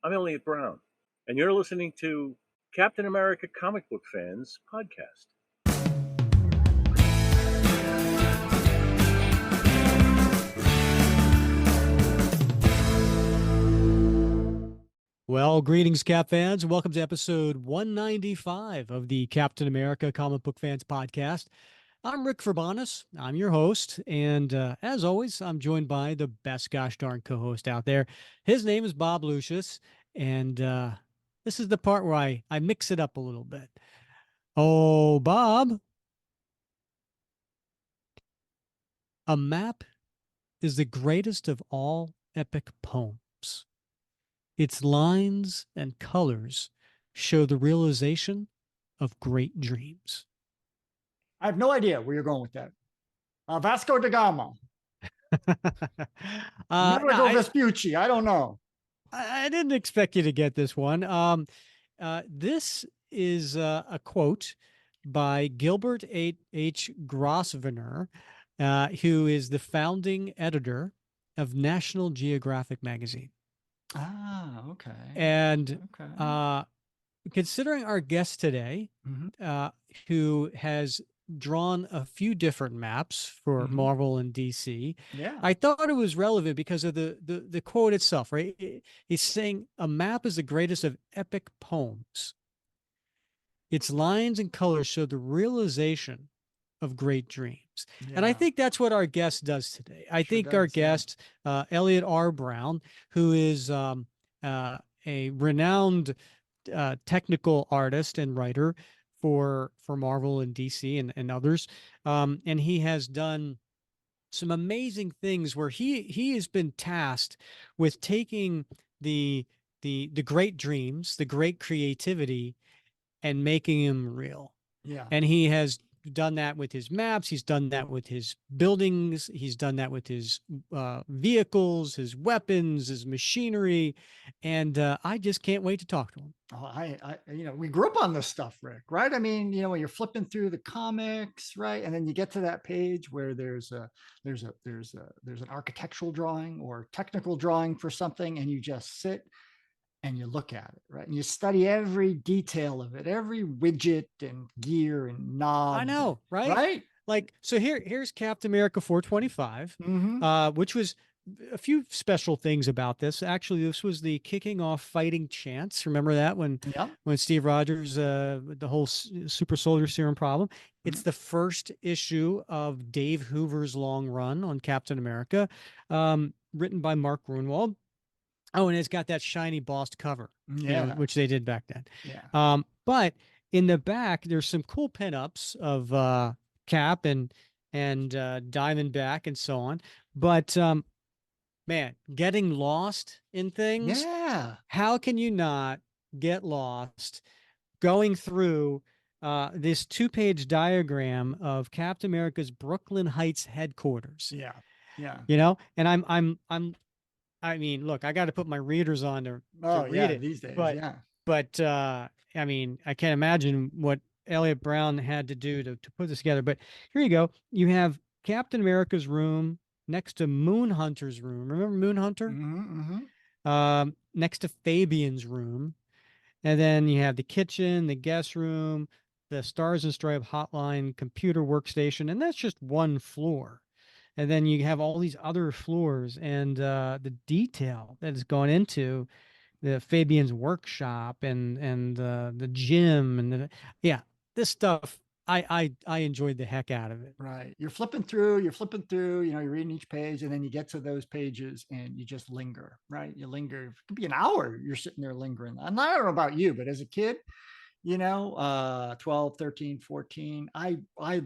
I'm Eliot Brown, and you're listening to Captain America Comic Book Fans Podcast. Well, greetings, Cap fans. Welcome to episode 195 of the Captain America Comic Book Fans Podcast. I'm Rick Verbanis. I'm your host. And as always, I'm joined by the best gosh darn co-host out there. His name is Bob Lucius. And this is the part where I mix it up a little bit. Oh, Bob. A map is the greatest of all epic poems. Its lines and colors show the realization of great dreams. I have no idea where you're going with that. Vasco da Gama. Amerigo Vespucci. I don't know. I didn't expect you to get this one. This is a quote by Gilbert H. Grosvenor, who is the founding editor of National Geographic magazine. Ah, okay. And considering our guest today, who has drawn a few different maps for Marvel and DC, I thought it was relevant because of the quote itself, right? He's saying a map is the greatest of epic poems. Its lines and colors show the realization of great dreams. And I think that's what our guest does today. I think our guest, Eliot R. Brown, who is a renowned technical artist and writer for Marvel and DC and others. And he has done some amazing things where he has been tasked with taking the great dreams, the great creativity, and making them real. Yeah. And he has done that with his maps. He's done that with his buildings. He's done that with his vehicles, his weapons, his machinery. And I just can't wait to talk to him. Oh, we grew up on this stuff, Rick, right? I mean, when you're flipping through the comics, right? And then you get to that page where there's an architectural drawing or technical drawing for something, and you just sit and you look at it, right? And you study every detail of it, every widget and gear and knob. I know, right? Right? Like, so here's Captain America 425, which was a few special things about this. Actually, this was the kicking off Fighting Chance. Remember that when Steve Rogers, the whole super soldier serum problem. It's the first issue of Dave Hoover's long run on Captain America, written by Mark Grunwald. Oh, and it's got that shiny bossed cover, which they did back then. Yeah. But in the back, there's some cool pinups of Cap and Diamondback and so on. But man, getting lost in things. Yeah. How can you not get lost going through this 2-page diagram of Captain America's Brooklyn Heights headquarters? Yeah. Yeah. And I mean, look, I got to put my readers on to read it these days. But I mean, I can't imagine what Eliot Brown had to do to put this together. But here you go. You have Captain America's room next to Moon Hunter's room. Remember Moon Hunter? Next to Fabian's room. And then you have the kitchen, the guest room, the Stars and Stripe hotline, computer workstation. And that's just one floor. And then you have all these other floors and the detail that has gone into the Fabian's workshop and the gym and this stuff. I enjoyed the heck out of it. Right. You're flipping through, you're reading each page, and then you get to those pages and you just linger, right? You linger. It could be an hour. You're sitting there lingering. And I don't know about you, but as a kid, 12, 13, 14, I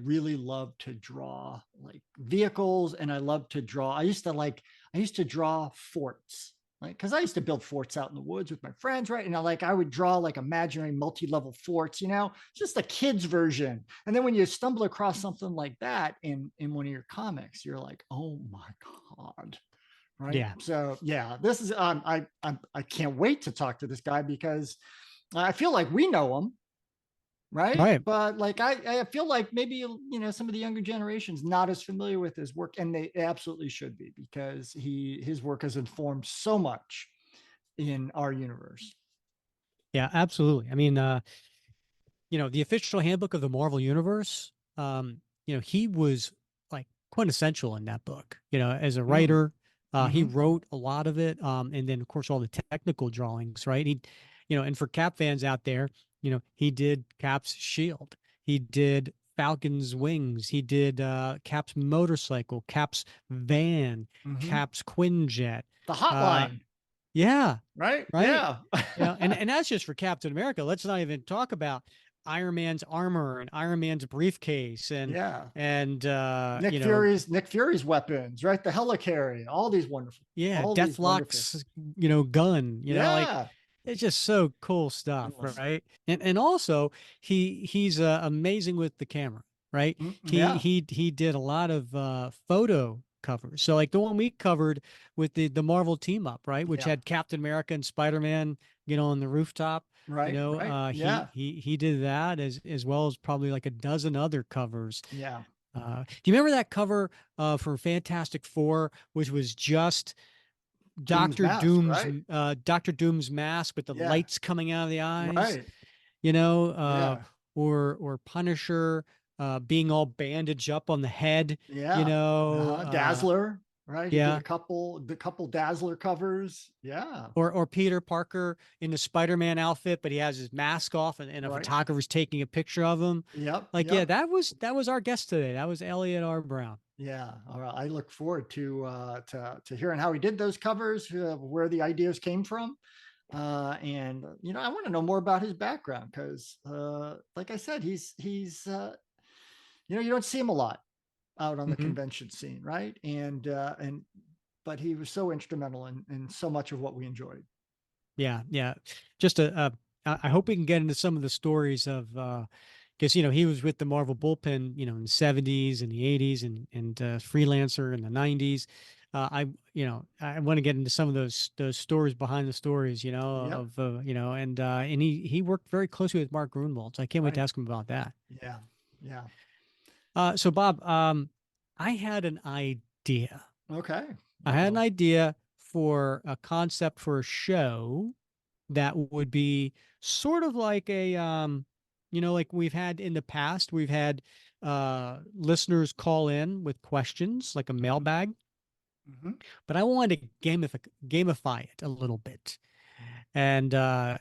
really love to draw like vehicles, and I used to draw forts, like, because I used to build forts out in the woods with my friends, right? And I would draw like imaginary multi-level forts, just a kid's version. And then when you stumble across something like that in one of your comics, you're like, oh my God. Right. Yeah. So this is I can't wait to talk to this guy because I feel like we know him, right? But like I feel like maybe some of the younger generation's not as familiar with his work, and they absolutely should be, because his work has informed so much in our universe. Yeah, absolutely. I mean, the official handbook of the Marvel Universe, he was like quintessential in that book, as a writer. He wrote a lot of it. And then of course all the technical drawings, right? And for Cap fans out there, he did Cap's shield. He did Falcon's wings. He did Cap's motorcycle, Cap's van, Cap's Quinjet. The hotline. Yeah. Right? Right. Yeah. And that's just for Captain America. Let's not even talk about Iron Man's armor and Iron Man's briefcase and Nick Fury's weapons, right? The helicarrier, all these wonderful. Deathlock's gun, like it's just so cool stuff, right? And also he's amazing with the camera, right? He did a lot of photo covers. So like the one we covered with the Marvel team up, right? Which had Captain America and Spider-Man, on the rooftop. Right. He did that as well as probably like a dozen other covers. Yeah. Do you remember that cover for Fantastic Four, which was just Doctor Doom's mask with the lights coming out of the eyes, right? Or Punisher being all bandaged up on the head, Dazzler, right? Yeah, he did the couple Dazzler covers, or Peter Parker in the Spider-Man outfit, but he has his mask off and a photographer's taking a picture of him. That was our guest today. That was Eliot R. Brown. Yeah. All right. I look forward to hearing how he did those covers, where the ideas came from. And I want to know more about his background because, like I said, he's you don't see him a lot out on the convention scene, right? But he was so instrumental in so much of what we enjoyed. Yeah. Just I hope we can get into some of the stories of because he was with the Marvel Bullpen, in the 70s and the 80s and freelancer in the 90s. I want to get into some of those stories behind the stories, and he worked very closely with Mark Grunwald. So I can't wait to ask him about that. Yeah. So Bob, I had an idea. Okay. I had an idea for a concept for a show that would be sort of like a like we've had in the past. We've had listeners call in with questions, like a mailbag. But I wanted to gamify it a little bit. And what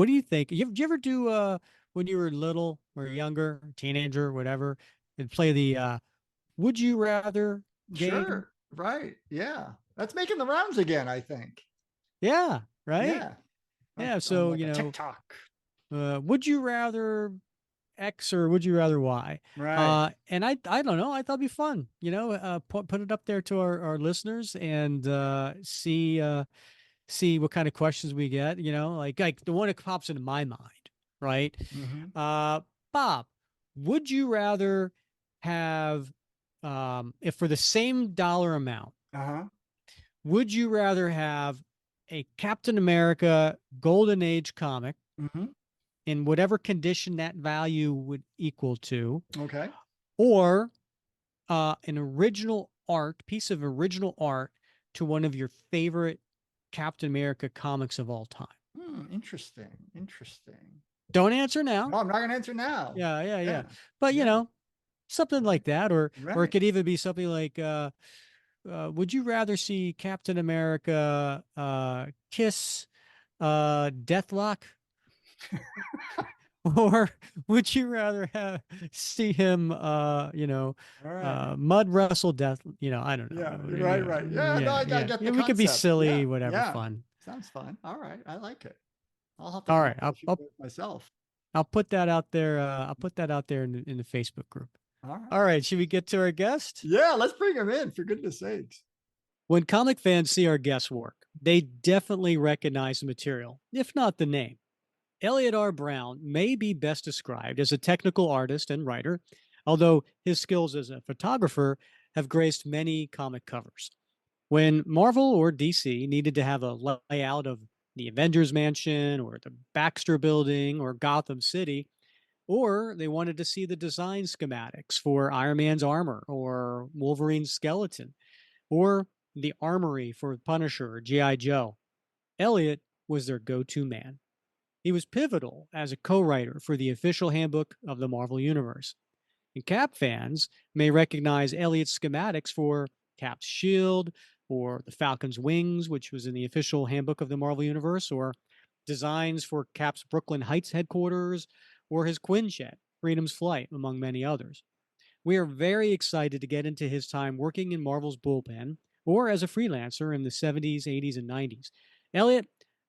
do you think? Did you ever do when you were little or younger, teenager, whatever, and play the Would You Rather game? Sure. Right. Yeah. That's making the rounds again, I think. Yeah. Right. Yeah. Yeah. So, like TikTok. Would you rather X or would you rather Y? Right. And I don't know. I thought it'd be fun, put it up there to our listeners and see what kind of questions we get, like the one that pops into my mind. Right. Bob, would you rather have, if for the same dollar amount, would you rather have a Captain America Golden Age comic in whatever condition that value would equal to, or an piece of original art to one of your favorite Captain America comics of all time? Interesting. Don't answer now. No, I'm not gonna answer now. Yeah. But something like that, or it could even be something like, would you rather see Captain America kiss Deathlock? Or would you rather see him, mud wrestle Death? I don't know. Right. Yeah, no, I get the concept. We could be silly, whatever, fun. Sounds fun. All right, I like it. I'll have to. I'll myself. I'll put that out there. I'll put that out there in the Facebook group. All right. Should we get to our guest? Yeah, let's bring him in, for goodness sakes. When comic fans see our guest's work, they definitely recognize the material, if not the name. Eliot R. Brown may be best described as a technical artist and writer, although his skills as a photographer have graced many comic covers. When Marvel or DC needed to have a layout of the Avengers Mansion or the Baxter Building or Gotham City, or they wanted to see the design schematics for Iron Man's armor or Wolverine's skeleton, or the armory for Punisher or G.I. Joe, Eliot was their go-to man. He was pivotal as a co-writer for the official handbook of the Marvel Universe. And Cap fans may recognize Eliot's schematics for Cap's shield, or the Falcon's wings, which was in the official handbook of the Marvel Universe, or designs for Cap's Brooklyn Heights headquarters, or his Quinjet, Freedom's Flight, among many others. We are very excited to get into his time working in Marvel's Bullpen or as a freelancer in the 70s, 80s, and 90s. Eliot,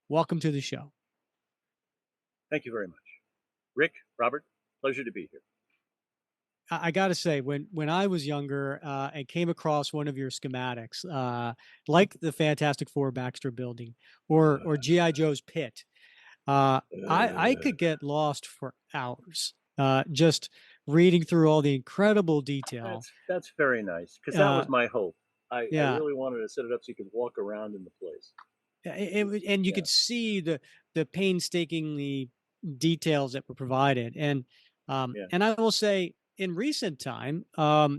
welcome to the show. Thank you very much. Rick, Robert, pleasure to be here. I got to say, when I was younger and came across one of your schematics, like the Fantastic Four Baxter Building or G.I. Joe's Pit, I could get lost for hours just reading through all the incredible detail. That's very nice, because that was my hope. I really wanted to set it up so you could walk around in the place. And you could see the painstakingly details that were provided. And I will say, in recent time,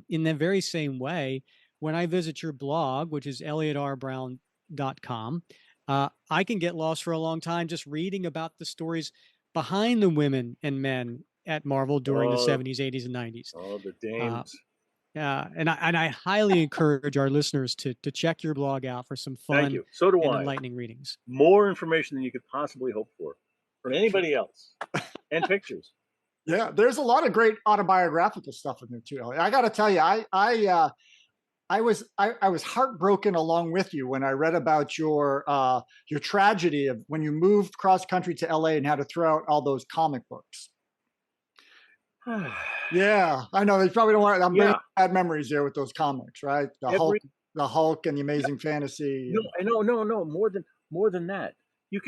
in the very same way, when I visit your blog, which is eliotorbrown.com, I can get lost for a long time just reading about the stories behind the women and men at Marvel during the 70s, 80s, and 90s. Oh, the dames. And I highly encourage our listeners to check your blog out for some fun Thank you. So do and I. enlightening readings. More information than you could possibly hope for from anybody else, and pictures. Yeah, there's a lot of great autobiographical stuff in there too, Elliot. I got to tell you, I was heartbroken along with you when I read about your tragedy of when you moved cross country to LA and had to throw out all those comic books. Yeah, I know. You probably don't want. I'm bringing bad memories there with those comics, right? The Hulk and the Amazing Fantasy. No. More than that. You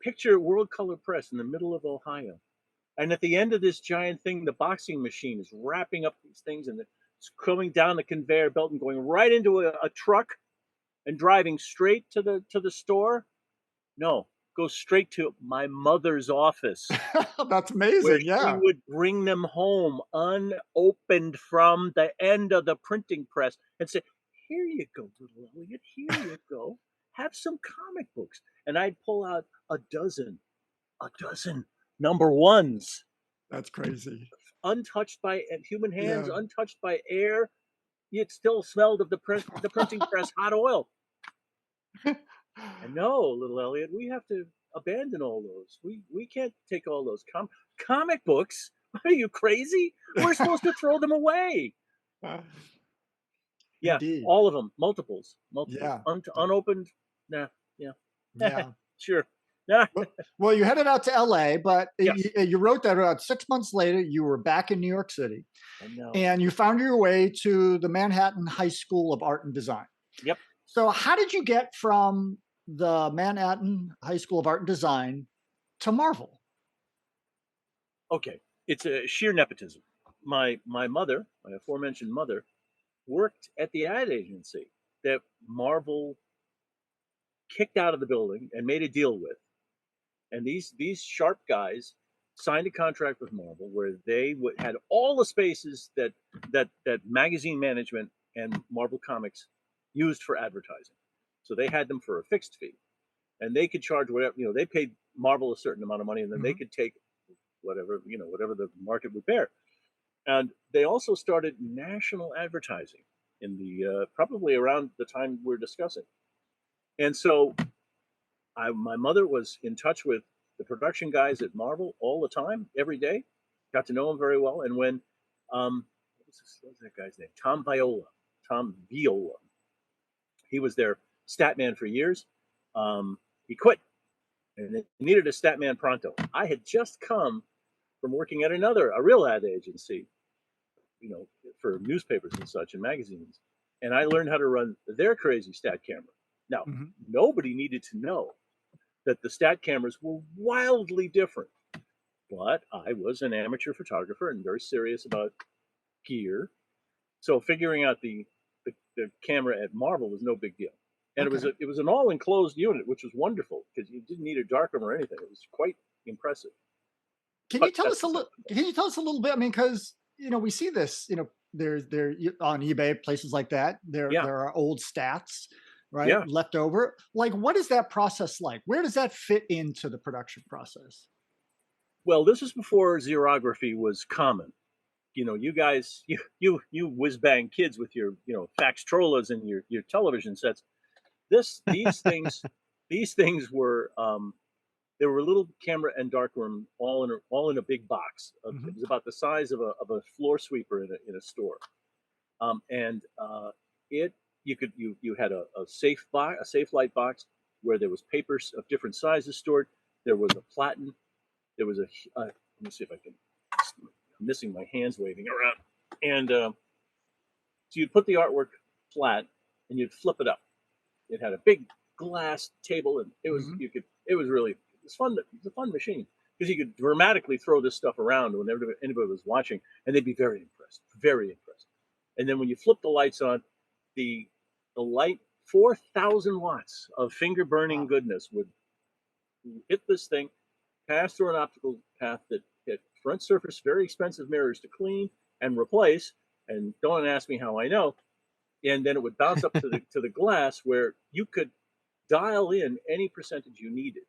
picture World Color Press in the middle of Ohio, and at the end of this giant thing, the boxing machine is wrapping up these things, and it's coming down the conveyor belt and going right into a truck, and driving straight to the store. No. Go straight to my mother's office. That's amazing. Yeah. We would bring them home unopened from the end of the printing press and say, "Here you go, little Elliot. Here you go. Have some comic books." And I'd pull out a dozen number ones. That's crazy. Untouched by human hands, untouched by air. It still smelled of the printing press hot oil. And no, little Elliot, we have to abandon all those. We can't take all those comic books. Are you crazy? We're supposed to throw them away. Yeah, indeed. All of them, multiples. Yeah, unopened. Nah, yeah. Sure. Well, you headed out to LA, but you wrote that about 6 months later, you were back in New York City. I know. And you found your way to the Manhattan High School of Art and Design. Yep. So how did you get from the Manhattan High School of Art and Design to Marvel? Okay, it's a sheer nepotism. My mother, my aforementioned mother, worked at the ad agency that Marvel kicked out of the building and made a deal with. And these sharp guys signed a contract with Marvel where they had all the spaces that magazine management and Marvel Comics used for advertising. So they had them for a fixed fee, and they could charge whatever, they paid Marvel a certain amount of money, and then they could take whatever the market would bear. And they also started national advertising in the probably around the time we're discussing. And so my mother was in touch with the production guys at Marvel all the time, every day, got to know them very well. And when what was that guy's name? Tom Viola. He was their stat man for years. He quit, and they needed a stat man pronto. I had just come from working at a real ad agency, for newspapers and such and magazines, and I learned how to run their crazy stat camera. Now, nobody needed to know that the stat cameras were wildly different, but I was an amateur photographer and very serious about gear, so figuring out the camera at Marvel was no big deal. And it was an all enclosed unit, which was wonderful because you didn't need a darkroom or anything. It was quite impressive. Can you tell us a little bit? I mean, because we see this. There on eBay, places like that. There are old stats right? Yeah. Left over. Like, what is that process like? Where does that fit into the production process? Well, this is before xerography was common. You guys, you whiz bang kids with your, Faxtrolas and your television sets. These things, these things were, there were little camera and darkroom all in a big box. It was about the size of a floor sweeper in a store. And it you had a safe box, a safe light box where there was papers of different sizes stored. There was a platen. There was let me see if I can. I'm missing my hands waving around. And so you'd put the artwork flat and you'd flip it up. It had a big glass table, and it was fun. It was a fun machine because you could dramatically throw this stuff around when anybody was watching, and they'd be very impressed, very impressed. And then when you flip the lights on, the light 4,000 watts of finger burning goodness would hit this thing, pass through an optical path that hit front surface very expensive mirrors to clean and replace. And don't ask me how I know. And then it would bounce up to the glass where you could dial in any percentage you needed.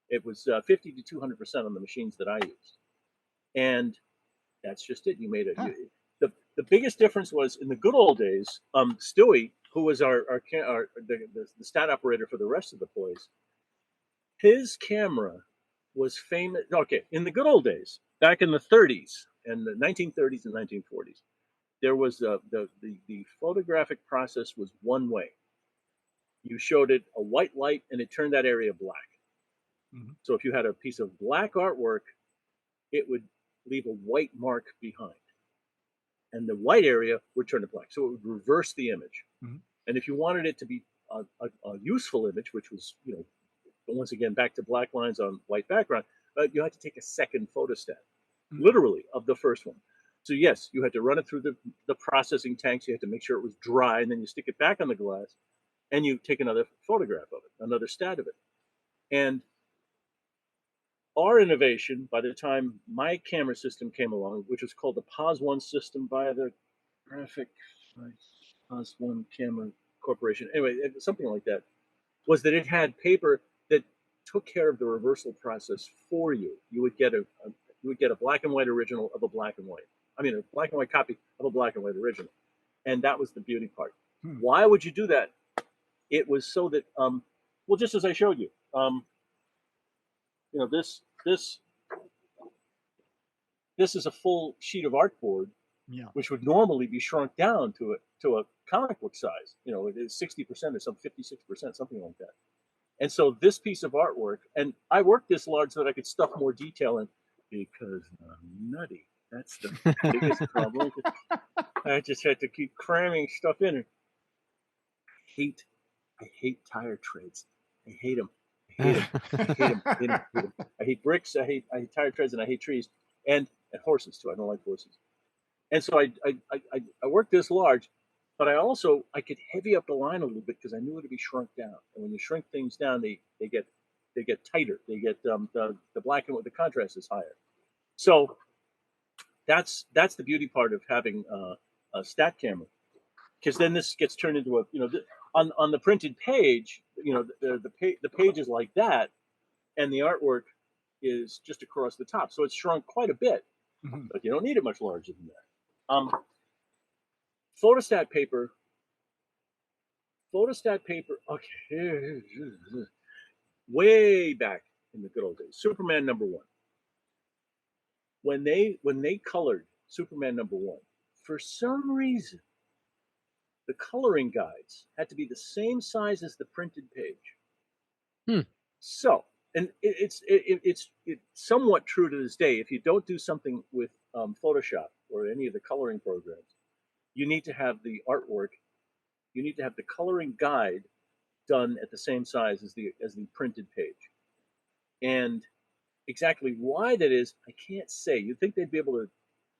It was 50 to 200% on the machines that I used, and that's just it. You made it. The biggest difference was in the good old days. Stewie, who was the stat operator for the rest of the place, his camera was famous. Okay, in the good old days, back in the 30s and the 1930s and 1940s, there was the photographic process was one way. You showed it a white light and it turned that area black. So if you had a piece of black artwork, it would leave a white mark behind, and the white area would turn to black. So it would reverse the image. And if you wanted it to be a useful image, which was, once again, back to black lines on white background, you had to take a second photostat, literally, of the first one. So yes, you had to run it through the processing tanks. You had to make sure it was dry, and then you stick it back on the glass, and you take another photograph of it, another stat of it. And our innovation, by the time my camera system came along, which was called the POS1 system by the Graphic POS1 Camera Corporation, anyway, something like that, was that it had paper that took care of the reversal process for you. You would get a black and white original of a black and white. I mean, a black and white copy of a black and white original, and that was the beauty part. Why would you do that? It was so that, well, just as I showed you, this is a full sheet of artboard, which would normally be shrunk down to a comic book size. It is 60% or some 56%, something like that. And so this piece of artwork, and I worked this large so that I could stuff more detail in, because I'm nutty. That's the biggest problem. I just had to keep cramming stuff in. I hate tire treads. I hate them. I hate them. I hate them. I hate them. I hate them. I hate bricks. I hate tire treads, and I hate trees, and horses too. I don't like horses. And so I worked this large, but I could heavy up the line a little bit because I knew it to be shrunk down. And when you shrink things down, they get tighter. They get the black and white, the contrast is higher. So that's the beauty part of having a stat camera, because then this gets turned into a on the printed page, the page is like that, and the artwork is just across the top, so it's shrunk quite a bit, but you don't need it much larger than that. Photostat paper. Okay, way back in the good old days, Superman #1. When they colored Superman #1, for some reason, the coloring guides had to be the same size as the printed page. So, and it's somewhat true to this day. If you don't do something with Photoshop or any of the coloring programs, you need to have the artwork. You need to have the coloring guide done at the same size as the printed page. And exactly why that is, I can't say. You'd think they'd be able to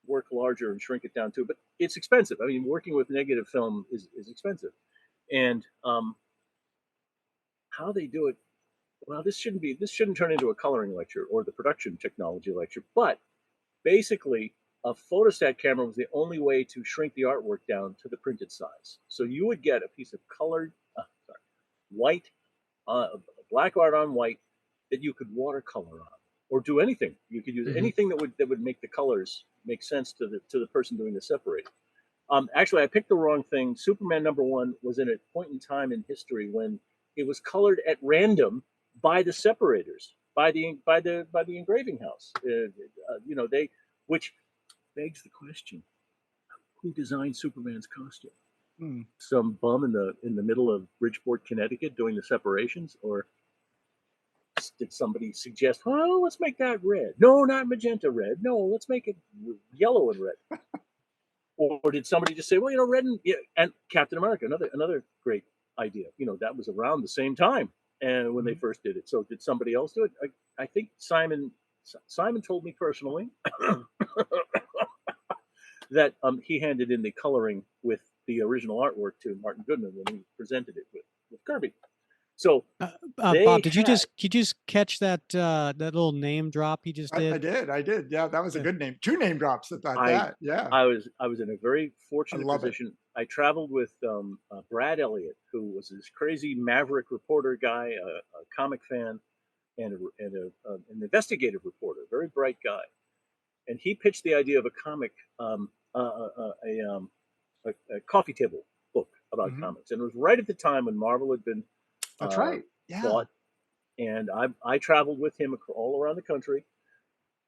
work larger and shrink it down too, but it's expensive. I mean, working with negative film is expensive. And how they do it, well, this shouldn't turn into a coloring lecture or the production technology lecture, but basically a photostat camera was the only way to shrink the artwork down to the printed size. So you would get a piece of white, black art on white that you could watercolor on, or do anything. You could use anything that would make the colors make sense to the person doing the separating. Actually, I picked the wrong thing. Superman #1 was in a point in time in history when it was colored at random by the separators, by the engraving house. Which begs the question: who designed Superman's costume? Some bum in the middle of Bridgeport, Connecticut, doing the separations, or did somebody suggest, oh, let's make that red? No, not magenta red. No, let's make it yellow and red. Or did somebody just say, well, red and Captain America, another great idea. That was around the same time and when they first did it. So did somebody else do it? I think Simon told me personally that he handed in the coloring with the original artwork to Martin Goodman when he presented it with Kirby. So Bob, did you just catch that little name drop he just did? I did. Yeah, that was a good name. 2 name drops at that. Yeah. I was in a very fortunate position. I traveled with Brad Elliott, who was this crazy maverick reporter guy, a comic fan, and an investigative reporter, very bright guy. And he pitched the idea of a comic, a coffee table book about comics, and it was right at the time when Marvel had been bought. And I traveled with him all around the country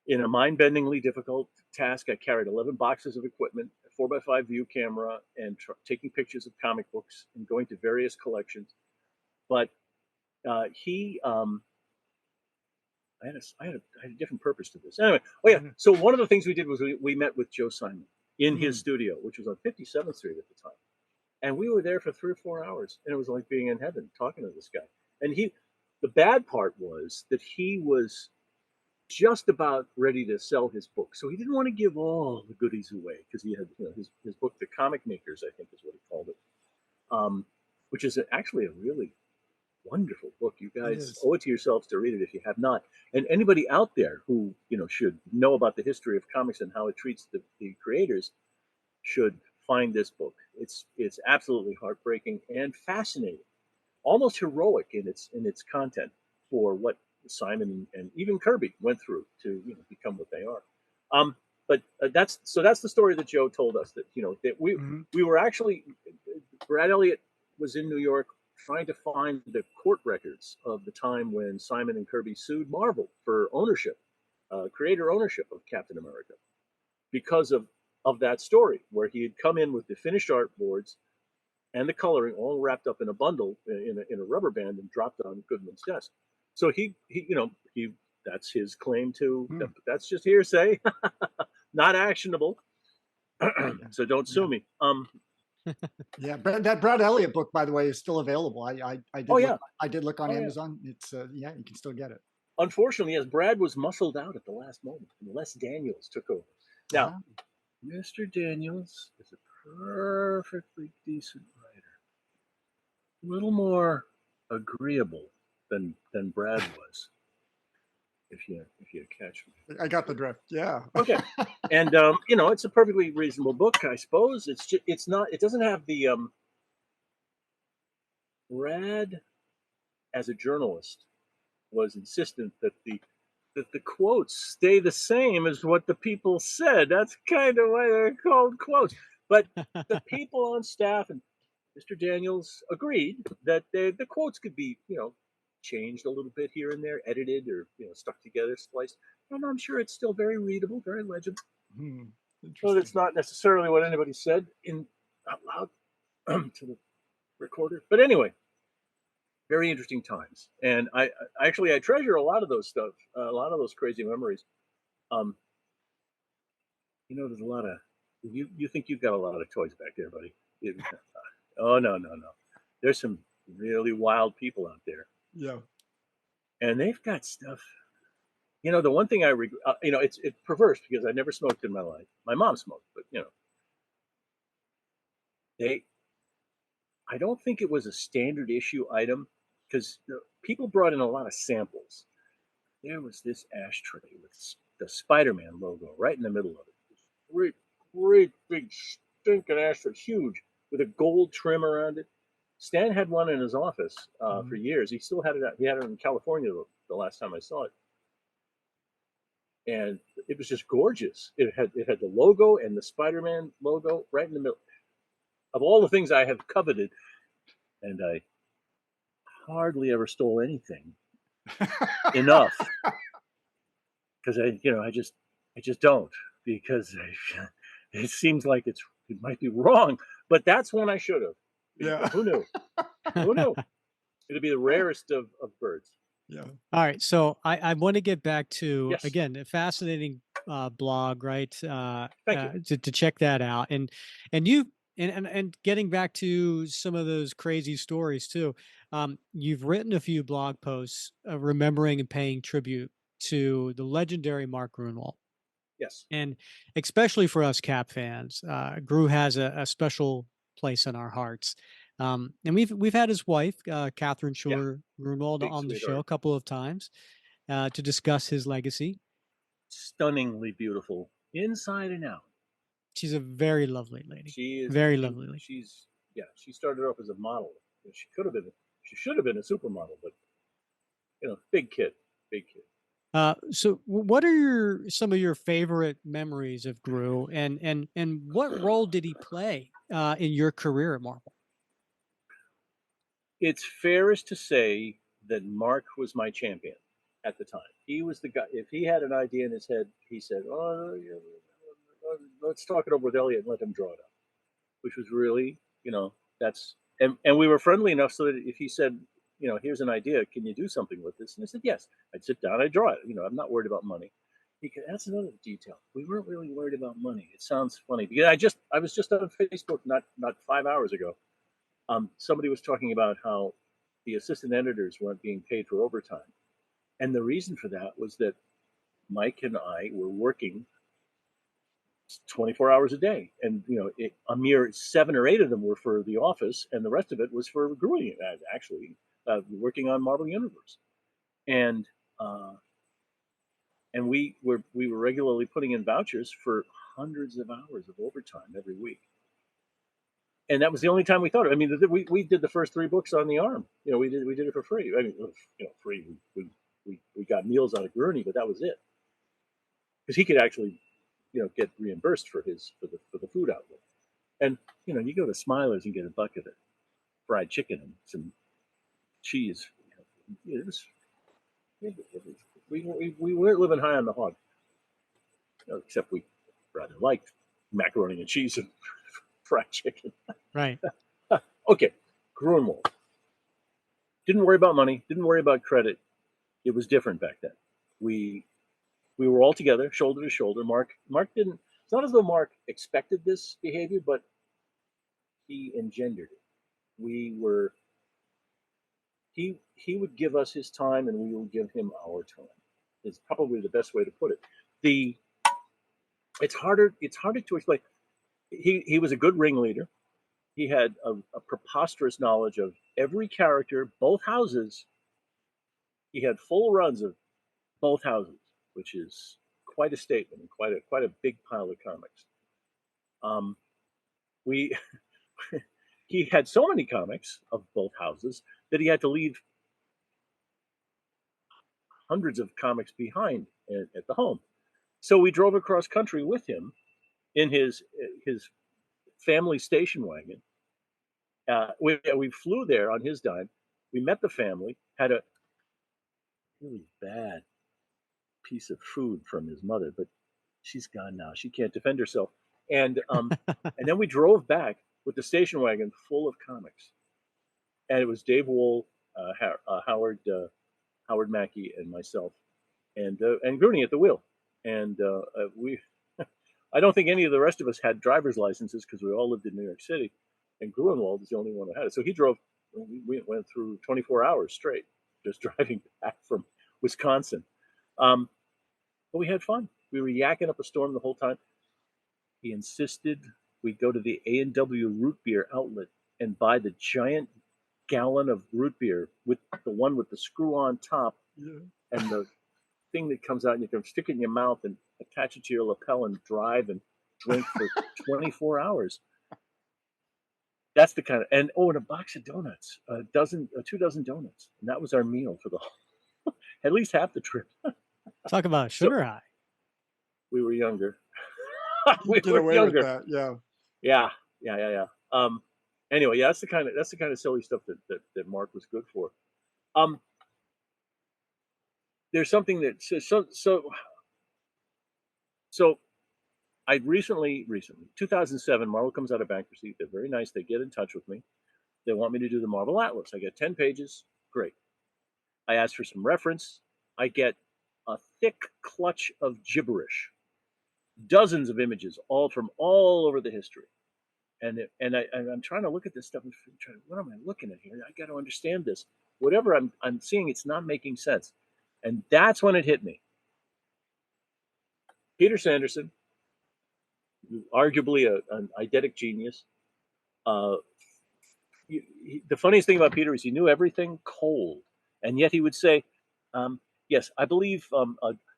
in a mind-bendingly difficult task. I carried 11 boxes of equipment, a 4x5 view camera, and taking pictures of comic books and going to various collections. But I had a different purpose to this. Anyway, so one of the things we did was we met with Joe Simon in his studio, which was on 57th Street at the time. And we were there for 3 or 4 hours, and it was like being in heaven talking to this guy. And the bad part was that he was just about ready to sell his book. So he didn't want to give all the goodies away because he had his book, The Comic Makers, I think is what he called it, which is actually a really wonderful book. You guys owe it to yourselves to read it if you have not. And anybody out there who should know about the history of comics and how it treats the creators should find this book. It's absolutely heartbreaking and fascinating, almost heroic in its content for what Simon and even Kirby went through to become what they are. But that's the story that Joe told us, that that we were actually, Brad Elliott was in New York trying to find the court records of the time when Simon and Kirby sued Marvel for ownership, creator ownership of Captain America, because of that story where he had come in with the finished artboards and the coloring all wrapped up in a bundle in a rubber band and dropped on Goodman's desk. So he that's his claim to, that's just hearsay, not actionable. So don't sue me. Yeah, but that Brad Elliott book, by the way, is still available. I did look on Amazon. It's you can still get it. Unfortunately, yes, Brad was muscled out at the last moment, and Les Daniels took over. Now, Mr. Daniels is a perfectly decent writer, a little more agreeable than Brad was. If you catch me, I got the drift. Yeah. Okay, and it's a perfectly reasonable book, I suppose. It doesn't have the Brad, as a journalist, was insistent that the quotes stay the same as what the people said. That's kind of why they're called quotes. But the people on staff and Mr. Daniels agreed that the quotes could be, changed a little bit here and there, edited or stuck together, spliced. And I'm sure it's still very readable, very legible. So it's not necessarily what anybody said out loud to the recorder. But anyway, very interesting times. And I treasure a lot of those stuff, a lot of those crazy memories. There's a lot of you think you've got a lot of toys back there, buddy. Oh no. There's some really wild people out there. Yeah. And they've got stuff. The one thing I regret, it's perverse because I never smoked in my life. My mom smoked, but I don't think it was a standard issue item because people brought in a lot of samples. There was this ashtray with the Spider-Man logo right in the middle of it. Great big stinking ashtray, huge, with a gold trim around it. Stan had one in his office for years. He still had it. He had it in California the last time I saw it, and it was just gorgeous. It had the logo and the Spider-Man logo right in the middle. Of all the things I have coveted, and I hardly ever stole anything enough, because I just don't, because it seems like it might be wrong, but that's one I should have. Yeah. Who knew? Who knew? It'd be the rarest of birds. Yeah. All right. So I want to get back to, Yes. again, a fascinating blog, right? Thank you. To check that out. And you, and getting back to some of those crazy stories too. You've written a few blog posts remembering and paying tribute to the legendary Mark Grunwald. Yes. And especially for us Cap fans, Gru has a special place in our hearts. And we've had his wife, Catherine Shore Grunwald, Big on the show sweetheart. a couple of times to discuss his legacy. Stunningly beautiful, inside and out. She's a very lovely lady. She is very lovely lady. She started off as a model. She should have been a supermodel, but big kid. So what are some of your favorite memories of Gru, and what role did he play in your career at Marvel? It's fairest to say that Mark was my champion at the time. He was the guy. If he had an idea in his head, he said, "Oh, let's talk it over with Eliot and let him draw it up," which was really, that's and we were friendly enough so that if he said, here's an idea, can you do something with this? And I said, yes. I'd sit down, I'd draw it. I'm not worried about money. That's another detail. We weren't really worried about money. It sounds funny because I was just on Facebook not 5 hours ago. Somebody was talking about how the assistant editors weren't being paid for overtime, and the reason for that was that Mike and I were working 24 hours a day, and a mere 7 or 8 of them were for the office, and the rest of it was for growing, actually working on Marvel Universe, and we were regularly putting in vouchers for hundreds of hours of overtime every week, and that was the only time we thought of it. I mean, we did the first 3 books on the arm. We did it for free. I mean, free. We got meals on a gurney, but that was it, because he could actually get reimbursed for the food outlet. And you go to Smiler's and get a bucket of fried chicken and some cheese. We weren't living high on the hog, except we rather liked macaroni and cheese and fried chicken. Right. Okay, Grunwald. Didn't worry about money. Didn't worry about credit. It was different back then. We were all together, shoulder to shoulder. Mark didn't. It's not as though Mark expected this behavior, but he engendered it. He would give us his time, and we would give him our time. Is probably the best way to put it. It's harder to explain. He was a good ringleader. He had a preposterous knowledge of every character, both houses. He had full runs of both houses, which is quite a statement and quite a big pile of comics. He had so many comics of both houses that he had to leave hundreds of comics behind at the home. So we drove across country with him in his family station wagon. We flew there on his dime. We met the family, had a really bad piece of food from his mother, but she's gone now. She can't defend herself. And and then we drove back with the station wagon full of comics. And it was Dave Wohl, Howard Mackey, and myself, and Grooney at the wheel. And I don't think any of the rest of us had driver's licenses because we all lived in New York City, and Grunwald was the only one who had it. So he drove. We went through 24 hours straight just driving back from Wisconsin. But we had fun. We were yakking up a storm the whole time. He insisted we go to the A&W root beer outlet and buy the giant gallon of root beer with the one with the screw on top and the thing that comes out, and you can stick it in your mouth and attach it to your lapel and drive and drink for 24 hours. That's the kind of, and a box of donuts, 2 dozen donuts, and that was our meal for the at least half the trip. Talk about sugar high. We were younger. we get away with that, yeah. Anyway, yeah, that's the kind of silly stuff that Mark was good for. There's something that so I recently 2007, Marvel comes out of bankruptcy. They're very nice. They get in touch with me. They want me to do the Marvel Atlas. I get 10 pages. Great. I ask for some reference. I get a thick clutch of gibberish, dozens of images, all from all over the history. And I'm trying to look at this stuff and trying, what am I looking at here? I got to understand this. Whatever I'm seeing, it's not making sense. And that's when it hit me. Peter Sanderson, arguably an eidetic genius. The funniest thing about Peter is he knew everything cold, and yet he would say, yes, I believe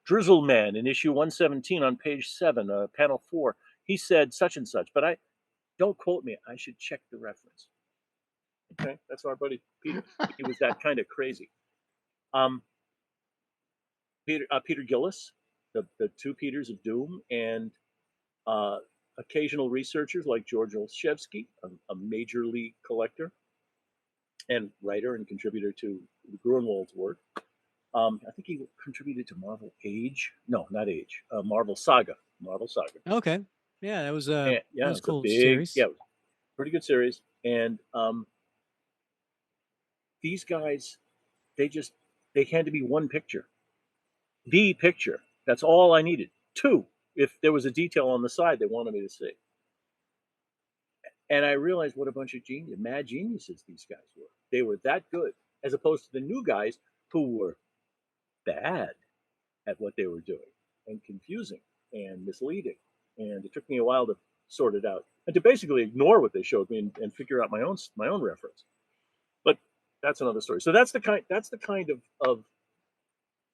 Drizzle Man in issue 117 on page 7, panel 4, he said such and such, but don't quote me. I should check the reference. Okay, that's our buddy Peter. He was that kind of crazy. Peter Gillis, the two Peters of Doom, and occasional researchers like George Olszewski, a major league collector and writer and contributor to Gruenwald's work. I think he contributed to Marvel Age. No, not Age. Marvel Saga. Okay. Yeah, that was that was cool series. Yeah, pretty good series. And these guys, they handed me one picture. The picture. That's all I needed. 2, if there was a detail on the side they wanted me to see. And I realized what a bunch of mad geniuses these guys were. They were that good, as opposed to the new guys who were bad at what they were doing and confusing and misleading. And it took me a while to sort it out and to basically ignore what they showed me and figure out my own reference. But that's another story. So that's the kind of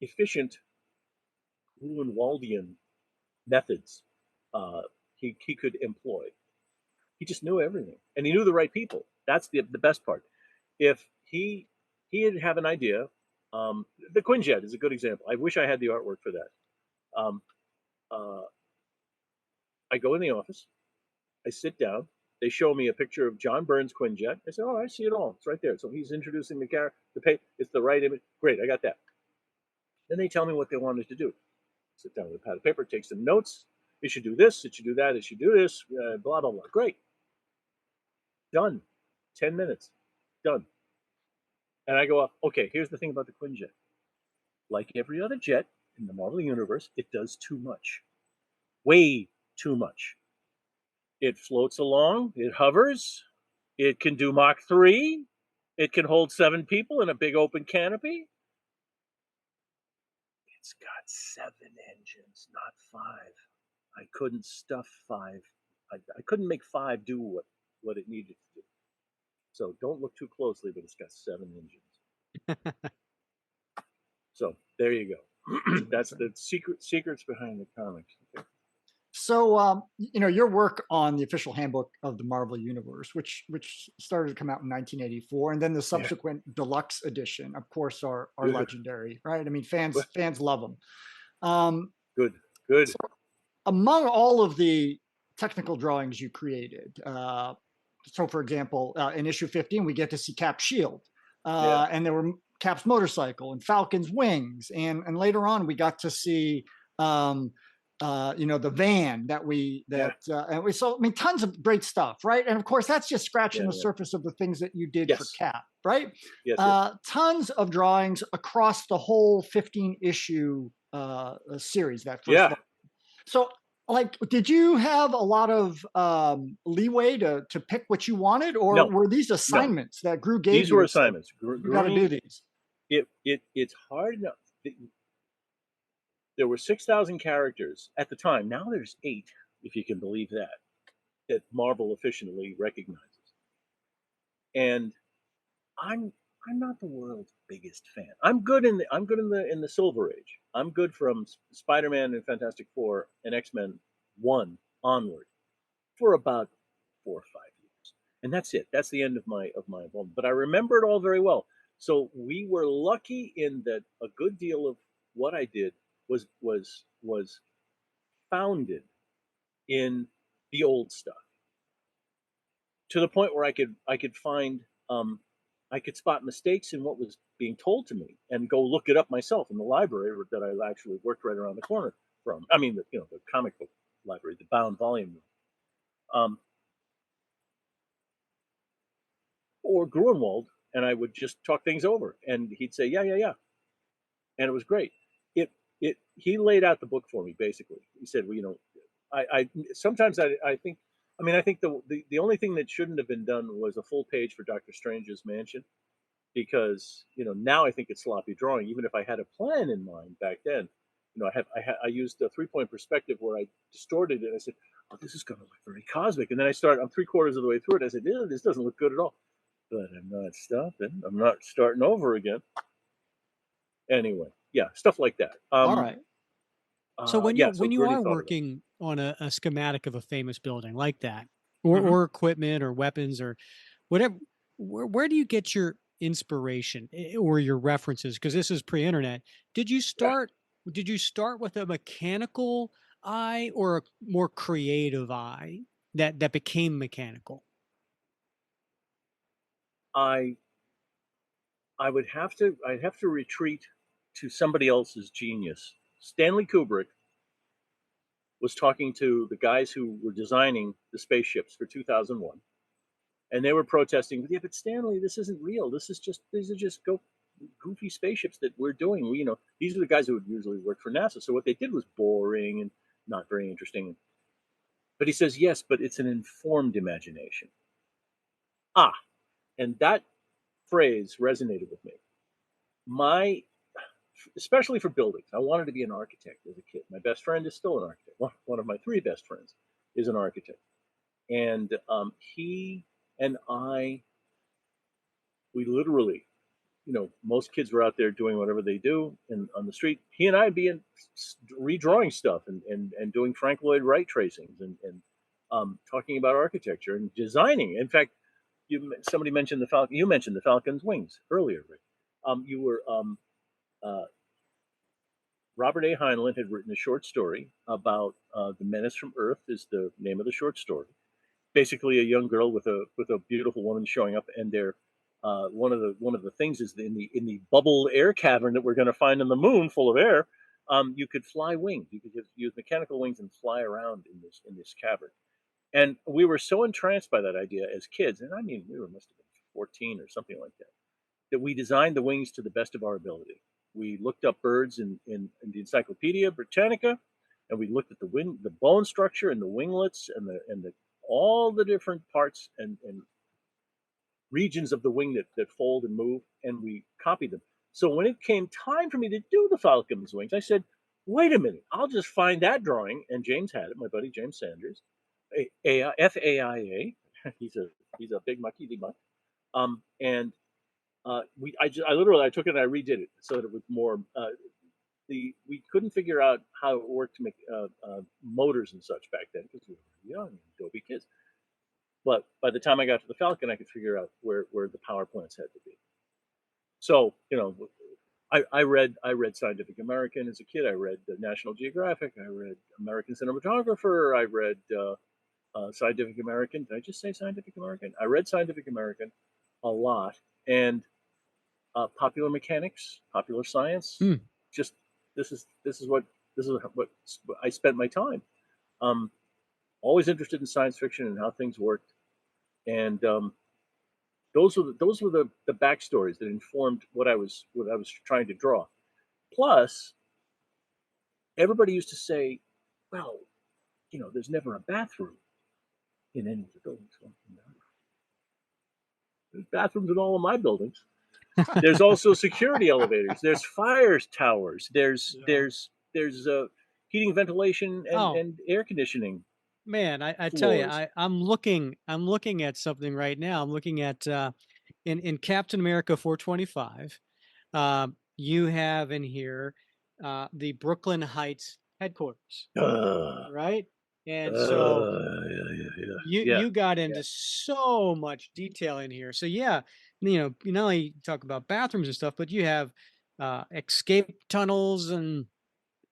efficient Gruenwaldian methods he could employ. He just knew everything, and he knew the right people. That's the best part. If he'd have an idea, the Quinjet is a good example. I wish I had the artwork for that. I go in the office, I sit down. They show me a picture of John Byrne's Quinjet. I say, "Oh, I see it all. It's right there." So he's introducing the character. It's the right image. Great, I got that. Then they tell me what they wanted to do. Sit down with a pad of paper, take some notes. It should do this. It should do that. It should do this. Blah blah blah. Great. Done. 10 minutes. Done. And I go, okay, here's the thing about the Quinjet. Like every other jet in the Marvel Universe, it does too much. Way too much. It floats along. It hovers. It can do Mach 3. It can hold 7 people in a big open canopy. It's got 7 engines, not 5. I couldn't stuff 5. I couldn't make 5 do what it needed to do. So don't look too closely, but it's got 7 engines. So there you go. That's the secrets behind the comics. Okay. So, your work on the official handbook of the Marvel Universe, which started to come out in 1984, and then the subsequent deluxe edition, of course, are legendary, right? I mean, fans love them. Good. So among all of the technical drawings you created, so for example, in issue 15, we get to see Cap's shield, and there were Cap's motorcycle and Falcon's wings, and later on we got to see the van and we saw, I mean, tons of great stuff, right? And of course, that's just scratching the surface of the things that you did for Cap, right? Yes. Tons of drawings across the whole 15-issue series, that first one. So, like, did you have a lot of leeway to pick what you wanted, or were these assignments that Gru gave you? These were assignments. You got to do these. It's hard enough. There were 6,000 characters at the time. Now there's 8, if you can believe that Marvel officially recognizes. And I'm not the world's biggest fan. I'm good in the Silver Age. I'm good from Spider-Man and Fantastic Four and X-Men 1 onward for about 4 or 5 years. and that's it. That's the end of my involvement. But I remember it all very well. So we were lucky in that a good deal of what I did was founded in the old stuff, to the point where I could find I could spot mistakes in what was being told to me and go look it up myself in the library that I actually worked right around the corner from. I mean, the comic book library, the bound volume room. Or Gruenwald, and I would just talk things over, and he'd say, "Yeah, yeah, yeah," and it was great. He laid out the book for me basically. He said, "Well, I sometimes I think, I think the only thing that shouldn't have been done was a full page for Doctor Strange's mansion, because now I think it's sloppy drawing. Even if I had a plan in mind back then, I used a 3-point perspective where I distorted it. I said, "Oh, this is going to look very cosmic," and then I'm 3/4 of the way through it. I said, "This doesn't look good at all." But I'm not stopping. I'm not starting over again. Anyway, yeah, stuff like that. All right. So when you are working on a schematic of a famous building like that, or equipment or weapons or whatever, where do you get your inspiration or your references? Because this is pre-internet. Did you start with a mechanical eye or a more creative eye that became mechanical? I'd have to retreat to somebody else's genius. Stanley Kubrick was talking to the guys who were designing the spaceships for 2001, and they were protesting, "Yeah, but Stanley, this isn't real. These are just goofy spaceships that we're doing. These are the guys who would usually work for NASA. So what they did was boring and not very interesting." But he says, "Yes, but it's an informed imagination." And that phrase resonated with me. Especially for buildings, I wanted to be an architect as a kid. My best friend is still an architect. One of my 3 best friends is an architect, and he and I, we literally, most kids were out there doing whatever they do on the street. He and I would be redrawing stuff and doing Frank Lloyd Wright tracings and talking about architecture and designing. In fact, somebody mentioned the Falcon. You mentioned the Falcon's wings earlier, Rick. Robert A. Heinlein had written a short story about The Menace from Earth is the name of the short story. Basically, a young girl with a beautiful woman showing up, and they're one of the things is in the bubble air cavern that we're going to find on the moon, full of air. You could fly wings. You could use mechanical wings and fly around in this cavern. And we were so entranced by that idea as kids, and I mean, must have been 14 or something like that, that we designed the wings to the best of our ability. We looked up birds in the Encyclopedia Britannica, and we looked at the bone structure and the winglets and all the different parts and regions of the wing that fold and move, and we copied them. So when it came time for me to do the Falcon's wings, I said, "Wait a minute, I'll just find that drawing." And James had it, my buddy James Sanders, FAIA. He's a big mucky muck. And I literally took it and I redid it so that it was more. We couldn't figure out how it worked to make motors and such back then because we were young, dopey kids. But by the time I got to the Falcon, I could figure out where the power plants had to be. So I read Scientific American as a kid. I read National Geographic. I read American Cinematographer. I read Scientific American. Did I just say Scientific American? I read Scientific American a lot, and popular mechanics, popular science. Just this is what I spent my time. Always interested in science fiction and how things worked, and those were the backstories that informed what I was trying to draw. Plus, everybody used to say, "Well, there's never a bathroom in any of the buildings." Well, no. There's bathrooms in all of my buildings. There's also security elevators. There's fire towers. There's heating, ventilation, and air conditioning. Man, I tell you, I'm looking at something right now. I'm looking at in Captain America 425. You have in here the Brooklyn Heights headquarters, right? And so yeah. you got into so much detail in here. So yeah, you not only talk about bathrooms and stuff, but you have escape tunnels and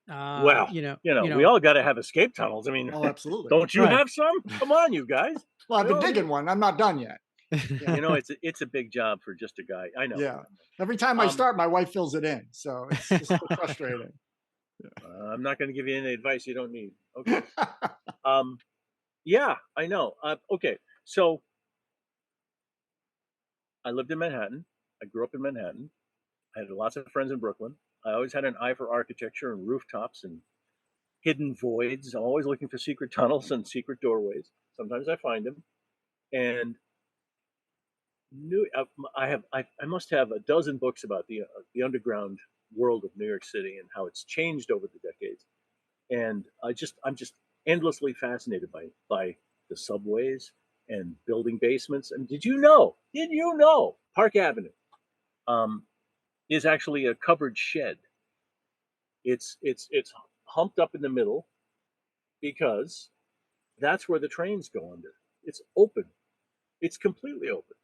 Well, we all got to have escape tunnels. I mean, Oh, absolutely. don't you Right. have some? Come on, you guys. Well, I've been digging one. I'm not done yet. Yeah. It's a big job for just a guy. I know. Yeah. Every time I start, my wife fills it in. So it's just frustrating. I'm not going to give you any advice you don't need. Okay. Yeah, I know. Okay. So I lived in Manhattan. I grew up in Manhattan. I had lots of friends in Brooklyn. I always had an eye for architecture and rooftops and hidden voids, always looking for secret tunnels and secret doorways. Sometimes I find them. And I must have a dozen books about the underground world of New York City and how it's changed over the decades. And I'm just endlessly fascinated by the subways and building basements. And did you know Park Avenue is actually a covered shed? It's humped up in the middle because that's where the trains go under. It's open. It's completely open,